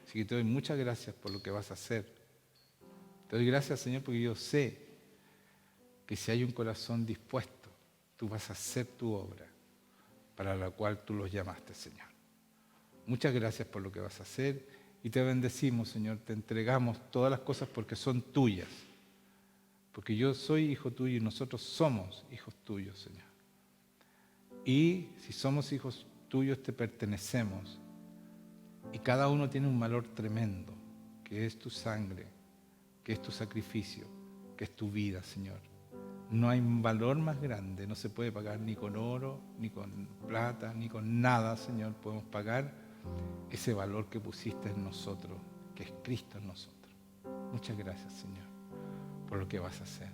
A: Así que te doy muchas gracias por lo que vas a hacer. Te doy gracias, Señor, porque yo sé que si hay un corazón dispuesto, tú vas a hacer tu obra para la cual tú los llamaste, Señor. Muchas gracias por lo que vas a hacer y te bendecimos, Señor. Te entregamos todas las cosas porque son tuyas. Porque yo soy hijo tuyo y nosotros somos hijos tuyos, Señor. Y si somos hijos tuyos, te pertenecemos. Y cada uno tiene un valor tremendo, que es tu sangre, que es tu sacrificio, que es tu vida, Señor. No hay un valor más grande, no se puede pagar ni con oro, ni con plata, ni con nada, Señor. Podemos pagar ese valor que pusiste en nosotros, que es Cristo en nosotros. Muchas gracias, Señor, por lo que vas a hacer.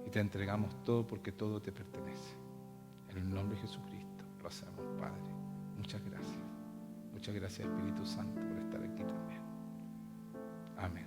A: Y te entregamos todo porque todo te pertenece. En el nombre de Jesucristo lo hacemos, Padre. Muchas gracias. Muchas gracias, Espíritu Santo, por estar aquí también. Amén.